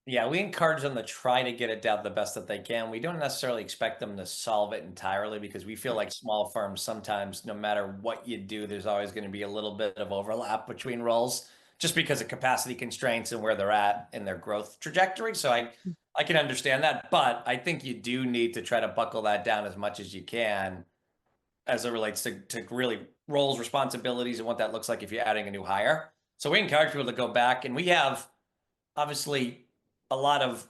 Speaker 1: Yeah, we encourage them to try to get it down the best that they can. We don't necessarily expect them to solve it entirely because we feel like small firms sometimes, no matter what you do, there's always going to be a little bit of overlap between roles just because of capacity constraints and where they're at in their growth trajectory. So I can understand that, but I think you do need to try to buckle that down as much as you can as it relates to really roles, responsibilities, and what that looks like if you're adding a new hire. So we encourage people to go back, and we have obviously a lot of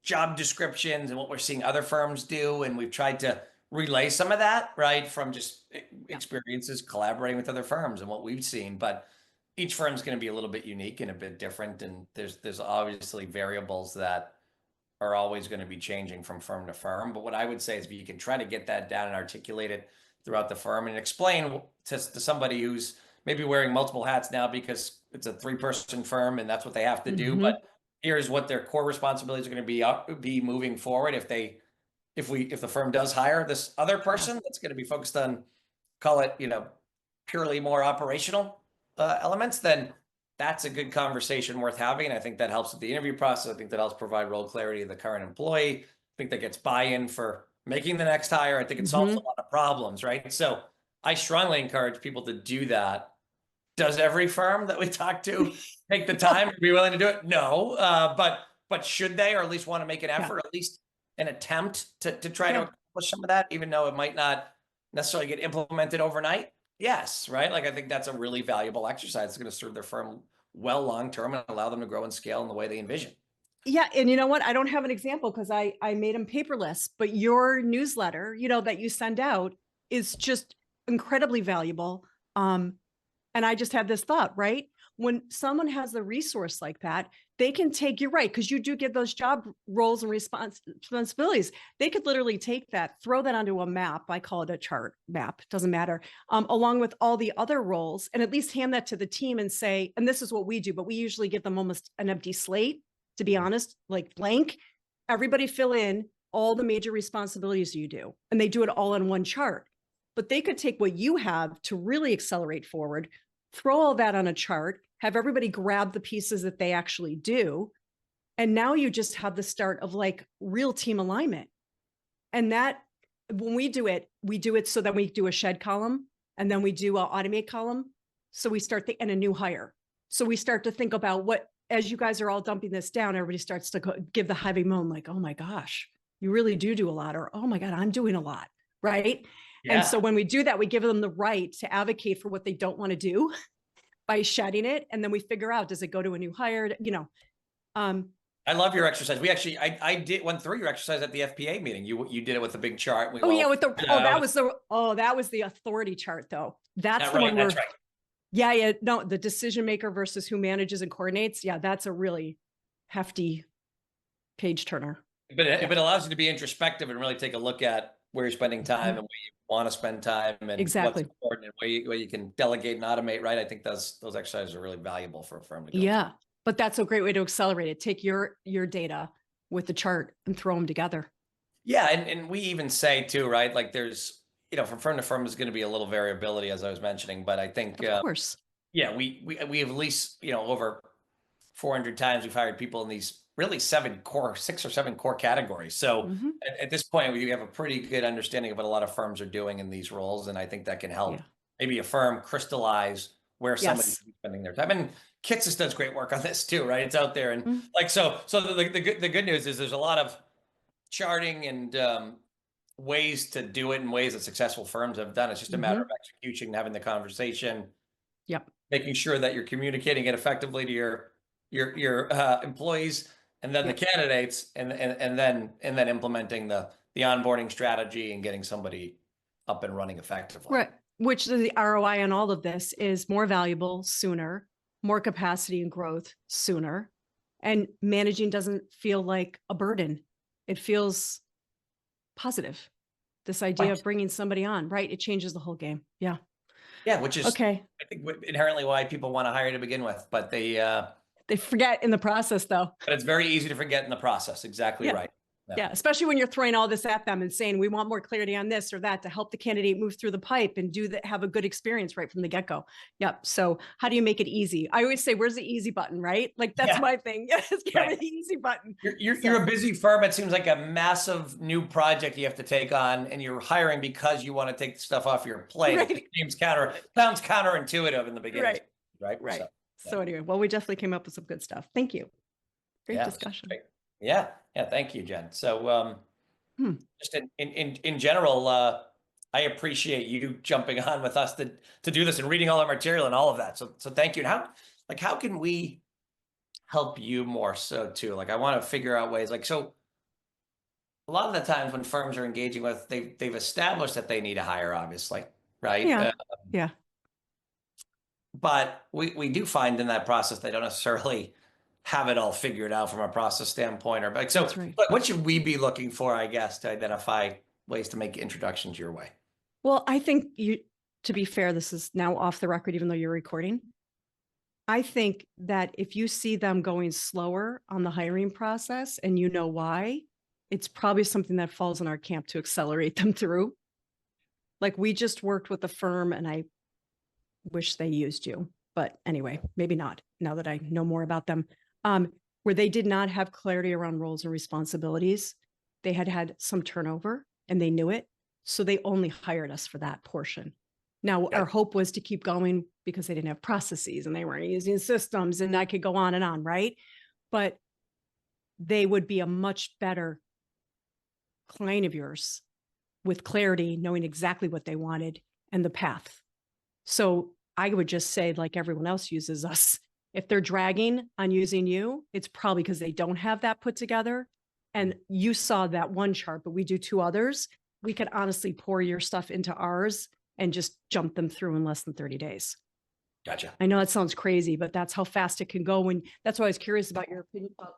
Speaker 1: job descriptions and what we're seeing other firms do, and we've tried to relay some of that, right, from just experiences collaborating with other firms and what we've seen. But each firm's going to be a little bit unique and a bit different, and there's obviously variables that are always going to be changing from firm to firm. But what I would say is if you can try to get that down and articulate it throughout the firm and explain to somebody who's maybe wearing multiple hats now because it's a 3-person firm and that's what they have to do.
Speaker 2: Mhm.
Speaker 1: But here's what their core responsibilities are going to be moving forward if the firm does hire this other person that's going to be focused on, call it, purely more operational elements, then that's a good conversation worth having. And I think that helps with the interview process. I think that helps provide role clarity to the current employee. I think that gets buy-in for making the next hire. I think it solves a lot of problems, right? So I strongly encourage people to do that. Does every firm that we talk to take the time and be willing to do it? No, but should they, or at least want to make an effort, at least an attempt to try to accomplish some of that, even though it might not necessarily get implemented overnight? Yes, right. Like I think that's a really valuable exercise. It's going to serve their firm well long term and allow them to grow and scale in the way they envision.
Speaker 2: Yeah, and you know what? I don't have an example because I made them paperless, but your newsletter, that you send out is just incredibly valuable. And I just had this thought, right? When someone has a resource like that, they can take, you're right, because you do get those job roles and responsibilities. They could literally take that, throw that onto a map. I call it a chart map, doesn't matter, along with all the other roles, and at least hand that to the team and say, and this is what we do, but we usually give them almost an empty slate, to be honest, like blank. Everybody fill in all the major responsibilities you do, and they do it all in one chart. But they could take what you have to really accelerate forward, throw all that on a chart, have everybody grab the pieces that they actually do. And now you just have the start of like real team alignment. And that, when we do it so that we do a shed column and then we do an automate column. So we start and a new hire. So we start to think about what, as you guys are all dumping this down, everybody starts to give the heavy moan, like, oh my gosh, you really do a lot, or, oh my God, I'm doing a lot. Right. Yeah. And so when we do that, we give them the right to advocate for what they don't want to do by shedding it. And then we figure out, does it go to a new hire?
Speaker 1: I love your exercise. We actually, I went through your exercise at the FPA meeting. You did it with a big chart.
Speaker 2: That was the authority chart though. That's the one where, that's right. Yeah. No, the decision maker versus who manages and coordinates. Yeah. That's a really hefty page turner.
Speaker 1: But it allows you to be introspective and really take a look at where you're spending time and where you want to spend time and
Speaker 2: exactly
Speaker 1: what's important and where you can delegate and automate, right? I think those exercises are really valuable for a firm to go
Speaker 2: through. But that's a great way to accelerate it. Take your data with the chart and throw them together.
Speaker 1: Yeah. And we even say too, right? Like there's, from firm to firm is going to be a little variability, as I was mentioning, but I think,
Speaker 2: of course.
Speaker 1: Yeah, we have at least, over 400 times we've hired people in these really 6 or 7 core categories. So at this point, we have a pretty good understanding of what a lot of firms are doing in these roles. And I think that can help maybe a firm crystallize where somebody's spending their time. And Kitsis does great work on this too, right? It's out there. And so the good news is there's a lot of charting and ways to do it in ways that successful firms have done. It's just a matter of execution, having the conversation, making sure that you're communicating it effectively to your employees and then the candidates, and then implementing the onboarding strategy and getting somebody up and running effectively.
Speaker 2: Right. Which the ROI on all of this is more valuable sooner, more capacity and growth sooner. And managing doesn't feel like a burden. It feels positive. This idea of bringing somebody on, right? It changes the whole game. Yeah.
Speaker 1: Yeah. Which is, I think, inherently why people want to hire to begin with, but they forget
Speaker 2: in the process though.
Speaker 1: But it's very easy to forget in the process. Exactly right.
Speaker 2: Yeah, especially when you're throwing all this at them and saying, we want more clarity on this or that to help the candidate move through the pipe and do that, have a good experience right from the get-go. Yep. So how do you make it easy? I always say, where's the easy button, right? Like that's my thing. Yes, give me the easy button.
Speaker 1: You're a busy firm. It seems like a massive new project you have to take on, and you're hiring because you want to take the stuff off your plate.
Speaker 2: Right.
Speaker 1: It seems sounds counterintuitive in the beginning. Right.
Speaker 2: So anyway, well, we definitely came up with some good stuff. Thank you. Great discussion.
Speaker 1: Great. Yeah. Thank you, Jen. So, just in general, I appreciate you jumping on with us to do this and reading all our material and all of that. So thank you. And how can we help you more so too? Like, I want to figure out ways, so a lot of the times when firms are engaging with, they've established that they need to hire, obviously, right?
Speaker 2: Yeah.
Speaker 1: But we do find in that process, they don't necessarily have it all figured out from a process standpoint what should we be looking for, I guess, to identify ways to make introductions your way?
Speaker 2: Well, I think to be fair, this is now off the record, even though you're recording. I think that if you see them going slower on the hiring process and you know why, it's probably something that falls in our camp to accelerate them through. Like we just worked with a firm and I wish they used you, but anyway, maybe not now that I know more about them, where they did not have clarity around roles and responsibilities. They had some turnover and they knew it. So they only hired us for that portion. Now, our hope was to keep going because they didn't have processes and they weren't using systems, and I could go on and on, right? But they would be a much better client of yours with clarity, knowing exactly what they wanted and the path. So I would just say, like everyone else uses us, if they're dragging on using you, it's probably because they don't have that put together. And you saw that one chart, but we do 2 others. We could honestly pour your stuff into ours and just jump them through in less than 30 days.
Speaker 1: Gotcha.
Speaker 2: I know that sounds crazy, but that's how fast it can go. And that's why I was curious about your opinion about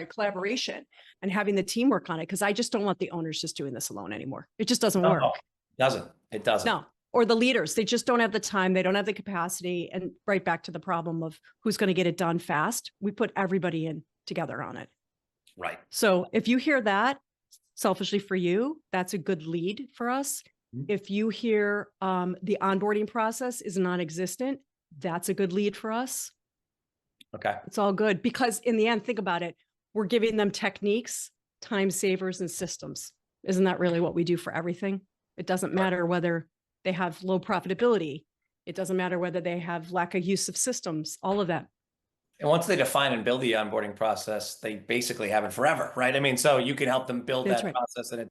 Speaker 2: collaboration and having the team work on it. Cause I just don't want the owners just doing this alone anymore. It just doesn't work.
Speaker 1: It doesn't.
Speaker 2: No. Or the leaders, they just don't have the time. They don't have the capacity. And right back to the problem of who's going to get it done fast. We put everybody in together on it.
Speaker 1: Right.
Speaker 2: So if you hear that, selfishly for you, that's a good lead for us. If you hear the onboarding process is non-existent, that's a good lead for us.
Speaker 1: Okay.
Speaker 2: It's all good because in the end, think about it. We're giving them techniques, time savers, and systems. Isn't that really what we do for everything? It doesn't matter whether they have low profitability. It doesn't matter whether they have lack of use of systems, all of that.
Speaker 1: And once they define and build the onboarding process, they basically have it forever, right? I mean, so you can help them build that process, and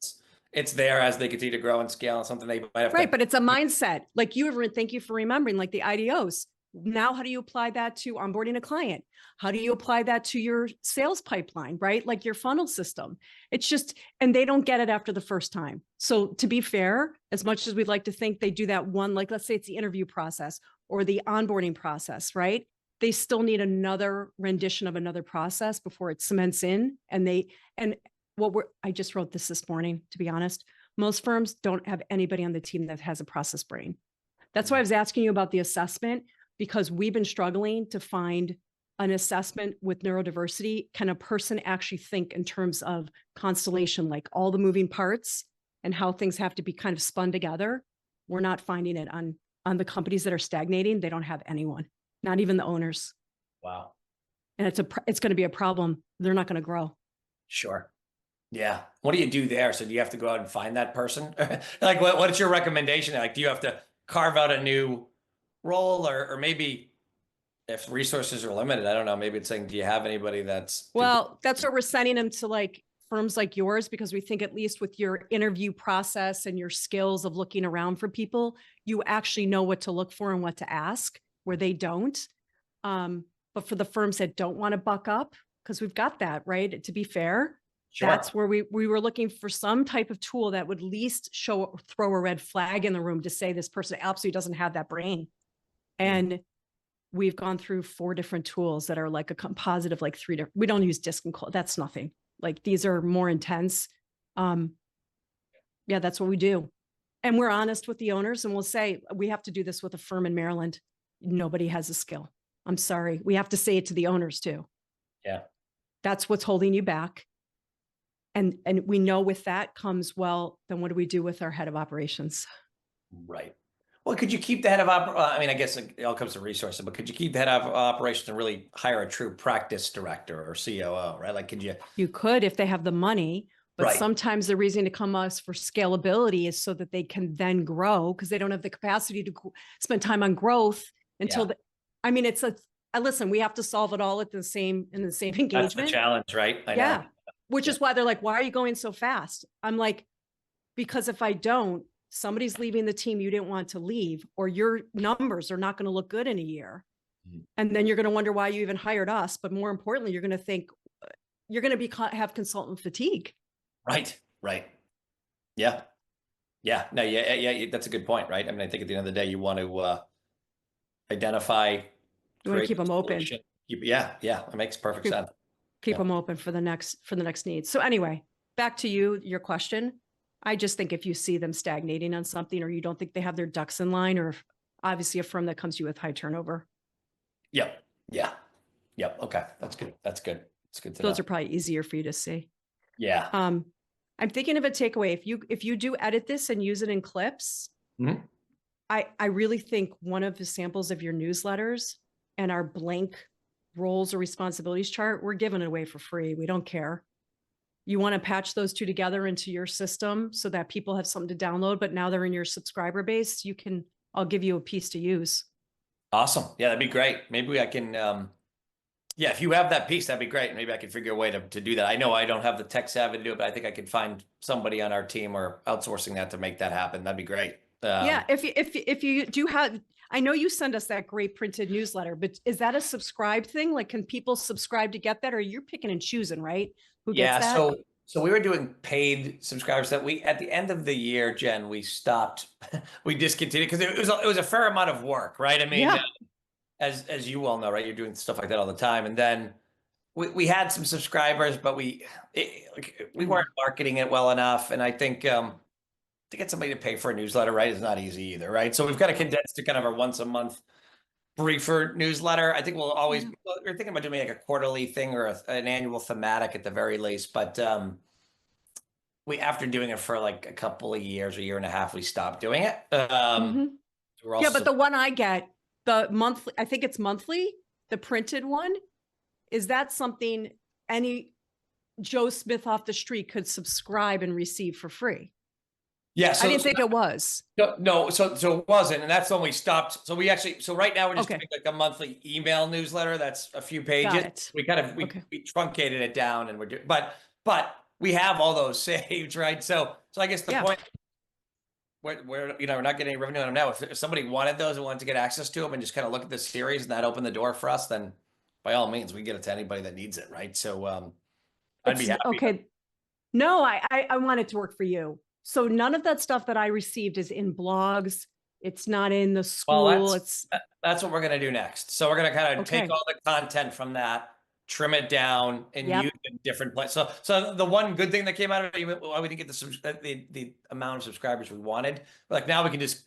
Speaker 1: it's there as they continue to grow and scale, and something they might have
Speaker 2: to. But it's a mindset. Like thank you for remembering, like the IDOs. Now, how do you apply that to onboarding a client? How do you apply that to your sales pipeline, right? Like your funnel system. It's just, and they don't get it after the first time. So to be fair, as much as we'd like to think they do that one, like let's say it's the interview process or the onboarding process, right? They still need another rendition of another process before it cements in. I just wrote this morning, to be honest, most firms don't have anybody on the team that has a process brain. That's why I was asking you about the assessment, because we've been struggling to find an assessment with neurodiversity. Can a person actually think in terms of constellation, like all the moving parts and how things have to be kind of spun together? We're not finding it on the companies that are stagnating. They don't have anyone, not even the owners.
Speaker 1: Wow. And
Speaker 2: it's going to be a problem. They're not going to grow.
Speaker 1: Sure. Yeah. What do you do there? So do you have to go out and find that person? Like what is your recommendation? Like, do you have to carve out a new role, or maybe if resources are limited, I don't know, maybe it's saying, do you have anybody that's...
Speaker 2: Well, that's what we're sending them to, like firms like yours, because we think at least with your interview process and your skills of looking around for people, you actually know what to look for and what to ask where they don't. But for the firms that don't want to buck up, because we've got that, right? To be fair, that's where we were looking for some type of tool that would at least throw a red flag in the room to say this person absolutely doesn't have that brain. And we've gone through 4 different tools that are like a composite of like 3 different. We don't use disc and code. That's nothing. Like these are more intense. Yeah, that's what we do. And we're honest with the owners, and we'll say, we have to do this with a firm in Maryland. Nobody has a skill. I'm sorry. We have to say it to the owners too.
Speaker 1: Yeah.
Speaker 2: That's what's holding you back. And we know with that comes, well, then what do we do with our head of operations?
Speaker 1: Right. Well, could you keep the head of I mean, I guess it all comes to resources, but could you keep the head of operations and really hire a true practice director or COO, right? Like, could you?
Speaker 2: You could if they have the money, but
Speaker 1: Right.
Speaker 2: sometimes the reason to come us for scalability is so that they can then grow because they don't have the capacity to spend time on growth until
Speaker 1: Yeah.
Speaker 2: I mean, listen, we have to solve it all in the same engagement.
Speaker 1: That's the challenge, right? I know.
Speaker 2: Which is why they're like, why are you going so fast? I'm like, because if I don't, somebody's leaving the team you didn't want to leave, or your numbers are not going to look good in a year.
Speaker 1: Mhm.
Speaker 2: And then you're going to wonder why you even hired us. But more importantly, you're going to think you're going to have consultant fatigue.
Speaker 1: Right. Right. Yeah. Yeah. No, yeah. That's a good point, right? I mean, I think at the end of the day, you want to identify,
Speaker 2: You want to
Speaker 1: create
Speaker 2: keep
Speaker 1: a
Speaker 2: them open.
Speaker 1: solution. Yeah. It makes perfect sense.
Speaker 2: Keep
Speaker 1: Yeah.
Speaker 2: them open for the next need. So anyway, back to your question. I just think if you see them stagnating on something, or you don't think they have their ducks in line, or obviously a firm that comes to you with high turnover.
Speaker 1: Yep. Yeah. Yep. Okay. That's good. That's good. It's good to know.
Speaker 2: Those are probably easier for you to see.
Speaker 1: Yeah.
Speaker 2: I'm thinking of a takeaway. If you do edit this and use it in clips,
Speaker 1: Mhm.
Speaker 2: I really think one of the samples of your newsletters and our blank roles or responsibilities chart, we're giving it away for free. We don't care. You want to patch those two together into your system so that people have something to download, but now they're in your subscriber base. I'll give you a piece to use.
Speaker 1: Awesome. Yeah, that'd be great. Maybe I can, yeah, if you have that piece, that'd be great. Maybe I could figure a way to do that. I know I don't have the tech savvy to do it, but I think I could find somebody on our team or outsourcing that to make that happen. That'd be great.
Speaker 2: Yeah, if you do have, I know you send us that great printed newsletter, but is that a subscribe thing? Like, can people subscribe to get that, or you're picking and choosing, right? Who gets that?
Speaker 1: So we were doing paid subscribers that we, at the end of the year, Jen, we stopped, we discontinued because it was a fair amount of work, right? I mean,
Speaker 2: Yeah.
Speaker 1: as you all know, right? You're doing stuff like that all the time. And then we had some subscribers, but we weren't marketing it well enough. And I think to get somebody to pay for a newsletter, right, is not easy either, right? So we've got to condense to kind of our once a month briefer newsletter. I think we'll always, we're thinking about doing like a quarterly thing or an annual thematic at the very least. But after doing it for like a couple of years, a year and a half, we stopped doing it.
Speaker 2: Yeah, but the one I get, the monthly, I think it's monthly, the printed one, is that something any Joe Smith off the street could subscribe and receive for free?
Speaker 1: Yeah,
Speaker 2: I didn't think it was.
Speaker 1: No, so it wasn't, and that's when we stopped. So right now we're just doing like a monthly email newsletter that's a few pages. We kind of we truncated it down, and we're doing, but we have all those saved, right? So I guess the point, we're we're not getting any revenue on them now. If somebody wanted those and wanted to get access to them and just kind of look at the series and that opened the door for us, then by all means we get it to anybody that needs it, right? So I'd be happy.
Speaker 2: Okay. No, I want it to work for you. So none of that stuff that I received is in blogs. It's not in the school.
Speaker 1: Well, that's what we're going to do next. So we're going to kind of take all the content from that, trim it down, and use it in different places. So the one good thing that came out of it, we didn't get the amount of subscribers we wanted. Like now we can just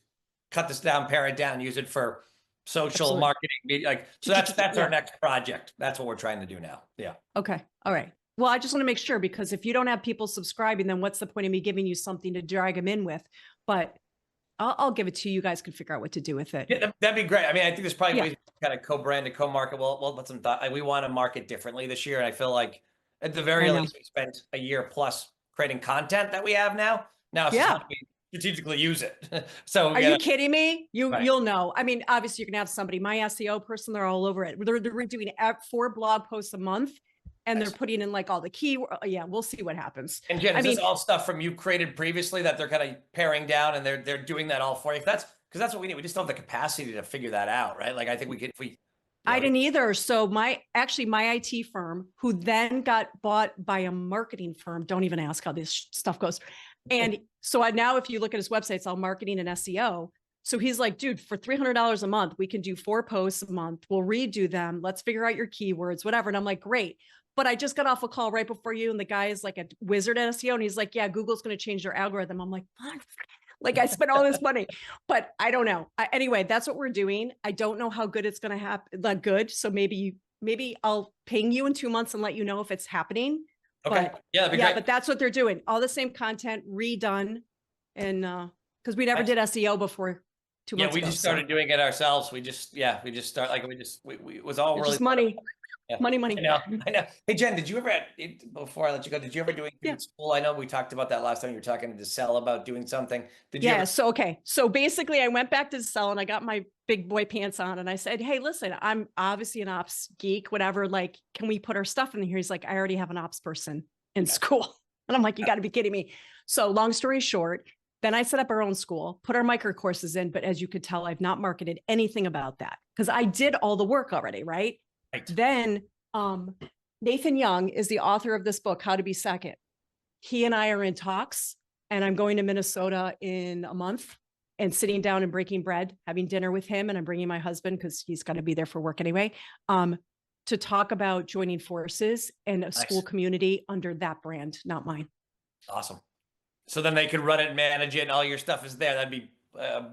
Speaker 1: cut this down, pare it down, use it for social marketing. Like, so that's our next project. That's what we're trying to do now. Yeah.
Speaker 2: Okay. All right. Well, I just want to make sure, because if you don't have people subscribing, then what's the point of me giving you something to drag them in with? But I'll give it to you. You guys can figure out what to do with it.
Speaker 1: Yeah, that'd be great. I mean, I think there's probably ways to kind of co-brand and co-market. We'll put some thought. We want to market differently this year. And I feel like at the very least, we spent a year plus creating content that we have now. Now it's just how we strategically use it. So
Speaker 2: are you kidding me? You'll know. I mean, obviously you're going to have somebody, my SEO person, they're all over it. They're doing 4 blog posts a month. And they're putting in like all the keywords. Yeah, we'll see what happens.
Speaker 1: And Jen, is this all stuff from you created previously that they're kind of paring down and they're doing that all for you? Because that's what we need. We just don't have the capacity to figure that out, right? Like I think we could.
Speaker 2: I didn't either. So my IT firm, who then got bought by a marketing firm. Don't even ask how this stuff goes. And so now, if you look at his website, it's all marketing and SEO. So he's like, dude, for $300 a month, we can do 4 posts a month. We'll redo them. Let's figure out your keywords, whatever. And I'm like, great. But I just got off a call right before you, and the guy is like a wizard at SEO, and he's like, yeah, Google's going to change their algorithm. I'm like, what? Like I spent all this money, but I don't know. Anyway, that's what we're doing. I don't know how good it's going to happen. Not good. So maybe I'll ping you in 2 months and let you know if it's happening.
Speaker 1: Okay.
Speaker 2: But
Speaker 1: Yeah, that'd be
Speaker 2: yeah,
Speaker 1: great.
Speaker 2: but that's what they're doing. All the same content redone. And because we never
Speaker 1: Nice.
Speaker 2: did SEO before 2 months
Speaker 1: We
Speaker 2: ago.
Speaker 1: just started doing it ourselves. We just start like it was all
Speaker 2: It's
Speaker 1: really
Speaker 2: just money,
Speaker 1: yeah.
Speaker 2: money.
Speaker 1: I know. Hey Jen, did you ever before I let you go, did you ever do anything
Speaker 2: Yeah.
Speaker 1: in school? I know we talked about that last time you were talking to Cell about doing something. Did you
Speaker 2: Yeah.
Speaker 1: ever?
Speaker 2: So, okay. So basically I went back to the cell and I got my big boy pants on and I said, hey, listen, I'm obviously an ops geek, whatever. Like, can we put our stuff in here? He's like, I already have an ops person in school. And I'm like, you got to be kidding me. So long story short, then I set up our own school, put our micro courses in. But as you could tell, I've not marketed anything about that because I did all the work already. Right. Then Nathan Young is the author of this book, How to Be Second. He and I are in talks and I'm going to Minnesota in a month and sitting down and breaking bread, having dinner with him. And I'm bringing my husband because he's got to be there for work anyway, to talk about joining forces and a school community under that brand, not mine.
Speaker 1: Awesome. So then they could run it, manage it, and all your stuff is there. That'd be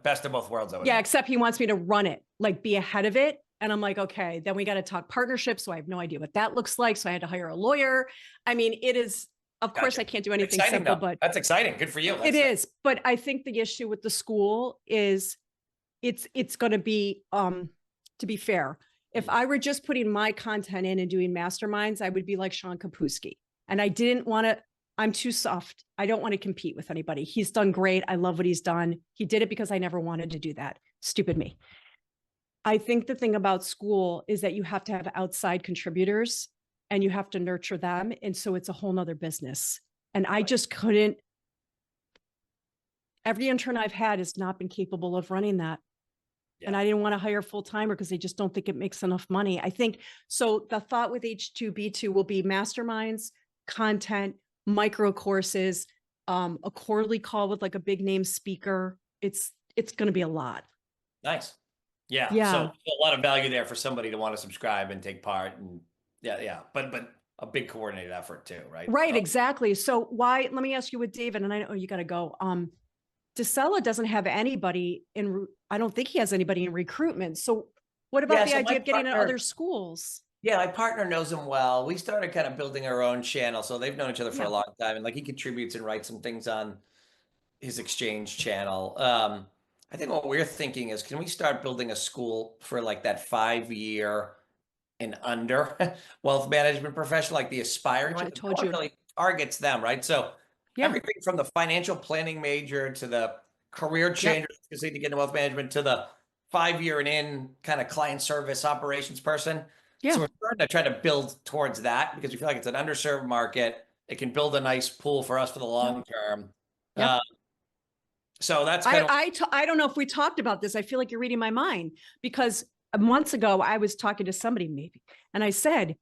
Speaker 1: best of both worlds.
Speaker 2: Yeah, except he wants me to run it, like be ahead of it. And I'm like, okay, then we got to talk partnerships. So I have no idea what that looks like. So I had to hire a lawyer. I mean, it is, of course, I can't do anything simple, but
Speaker 1: that's exciting. Good for you.
Speaker 2: It is. But I think the issue with the school is it's going to be, to be fair, if I were just putting my content in and doing masterminds, I would be like Sean Kapusky. And I didn't want to, I'm too soft. I don't want to compete with anybody. He's done great. I love what he's done. He did it because I never wanted to do that. Stupid me. I think the thing about school is that you have to have outside contributors and you have to nurture them. And so it's a whole nother business. And I just couldn't, every intern I've had has not been capable of running that. Yeah. And I didn't want to hire full timer because they just don't think it makes enough money. I think, so the thought with H2B2 will be masterminds, content, micro courses, a quarterly call with like a big name speaker. It's going to be a lot.
Speaker 1: Nice. Yeah. So a lot of value there for somebody to want to subscribe and take part. And but a big coordinated effort too, right?
Speaker 2: Right. Exactly. So why, let me ask you with David, and I know you got to go. DeSella doesn't have anybody I don't think he has anybody in recruitment. So what about the idea of getting into other schools?
Speaker 1: Yeah, my partner knows him well. We started kind of building our own channel. So they've known each other for a long time. And like he contributes and writes some things on his exchange channel. I think what we're thinking is, can we start building a school for like that 5-year and under wealth management professional, like the aspiring one? It really targets them, right? So everything from the financial planning major to the career changer to get into wealth management to the 5-year and in kind of client service operations person. Yeah. So we're starting to try to build towards that because we feel like it's an underserved market. It can build a nice pool for us for the long term. So that's kind of,
Speaker 2: I don't know if we talked about this. I feel like you're reading my mind because months ago I was talking to somebody maybe, and I said,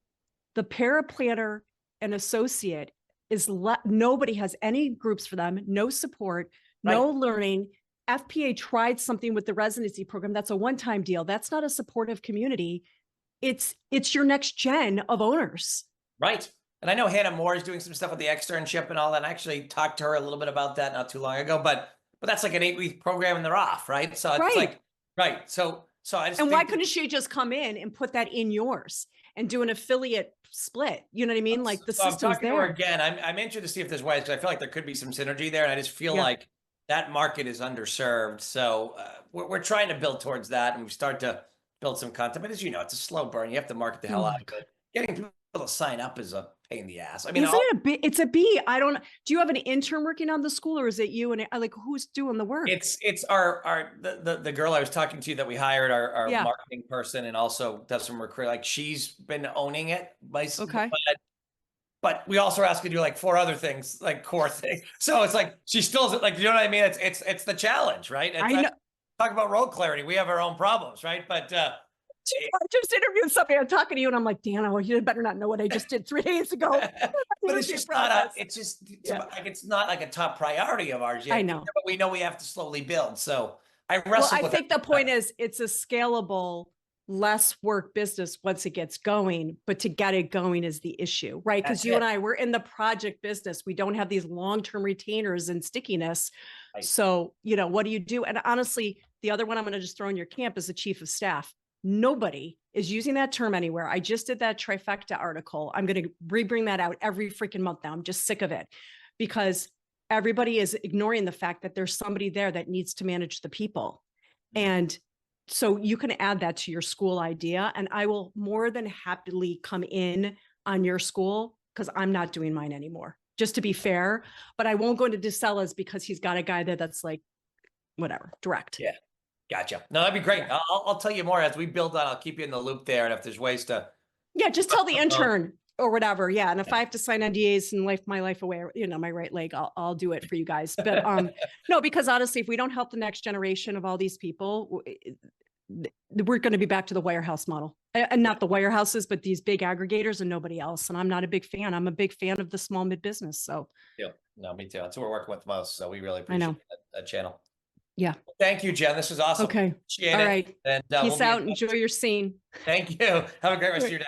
Speaker 2: the paraplanner and associate is nobody has any groups for them, no support, no learning. FPA tried something with the residency program. That's a one-time deal. That's not a supportive community. It's your next gen of owners.
Speaker 1: Right. And I know Hannah Moore is doing some stuff with the externship and all that. And I actually talked to her a little bit about that not too long ago, but that's like an 8-week program and they're off, right? So it's like, So I just,
Speaker 2: and why couldn't she just come in and put that in yours and do an affiliate split? You know what I mean? Like the system's there. I'm talking to her
Speaker 1: again. I'm interested to see if there's ways, because I feel like there could be some synergy there. And I just feel like that market is underserved. So we're trying to build towards that, and we start to build some content. But as you know, it's a slow burn. You have to market the hell out of it. Getting people to sign up is a pain in the ass. I mean,
Speaker 2: isn't it a B? It's a B. I don't. Do you have an intern working on the school, or is it you? And like, who's doing the work?
Speaker 1: It's the girl I was talking to that we hired, our marketing person, and also does some recruiting. Like she's been owning it. But we also ask her to do like 4 other things, like core things. So it's like she still like, you know what I mean? It's the challenge, right? I know. Talk about role clarity. We have our own problems, right? But
Speaker 2: I just interviewed somebody. I'm talking to you, and I'm like, Dan, you better not know what I just did 3 days ago.
Speaker 1: But it's just not. It's not like a top priority of ours yet.
Speaker 2: I know,
Speaker 1: but we know we have to slowly build. So I wrestle.
Speaker 2: I think the point is, it's a scalable, less work business once it gets going. But to get it going is the issue, right? Because you and I, we're in the project business. We don't have these long-term retainers and stickiness. Right. So what do you do? And honestly, the other one I'm going to just throw in your camp is the chief of staff. Nobody is using that term anywhere. I just did that trifecta article. I'm going to rebring that out every freaking month now. I'm just sick of it because everybody is ignoring the fact that there's somebody there that needs to manage the people. And so you can add that to your school idea, and I will more than happily come in on your school because I'm not doing mine anymore, just to be fair. But I won't go into DeSella's because he's got a guy there that's like, whatever, direct.
Speaker 1: Yeah. Gotcha. No, that'd be great.
Speaker 2: Yeah.
Speaker 1: I'll tell you more as we build on. I'll keep you in the loop there. And if there's ways to.
Speaker 2: Yeah, just tell the intern or whatever. Yeah. And if I have to sign NDAs and life my life away, my right leg, I'll do it for you guys. But no, because honestly, if we don't help the next generation of all these people, we're going to be back to the wirehouse model, and not the wirehouses, but these big aggregators and nobody else. And I'm not a big fan. I'm a big fan of the small mid business. So
Speaker 1: yeah, no, me too. That's what we're working with most. So we really appreciate that channel.
Speaker 2: Yeah.
Speaker 1: Thank you, Jen. This was awesome.
Speaker 2: Okay.
Speaker 1: Appreciate
Speaker 2: all
Speaker 1: it.
Speaker 2: right.
Speaker 1: And
Speaker 2: peace out. Enjoy your scene.
Speaker 1: Thank you. Have a great rest of your day.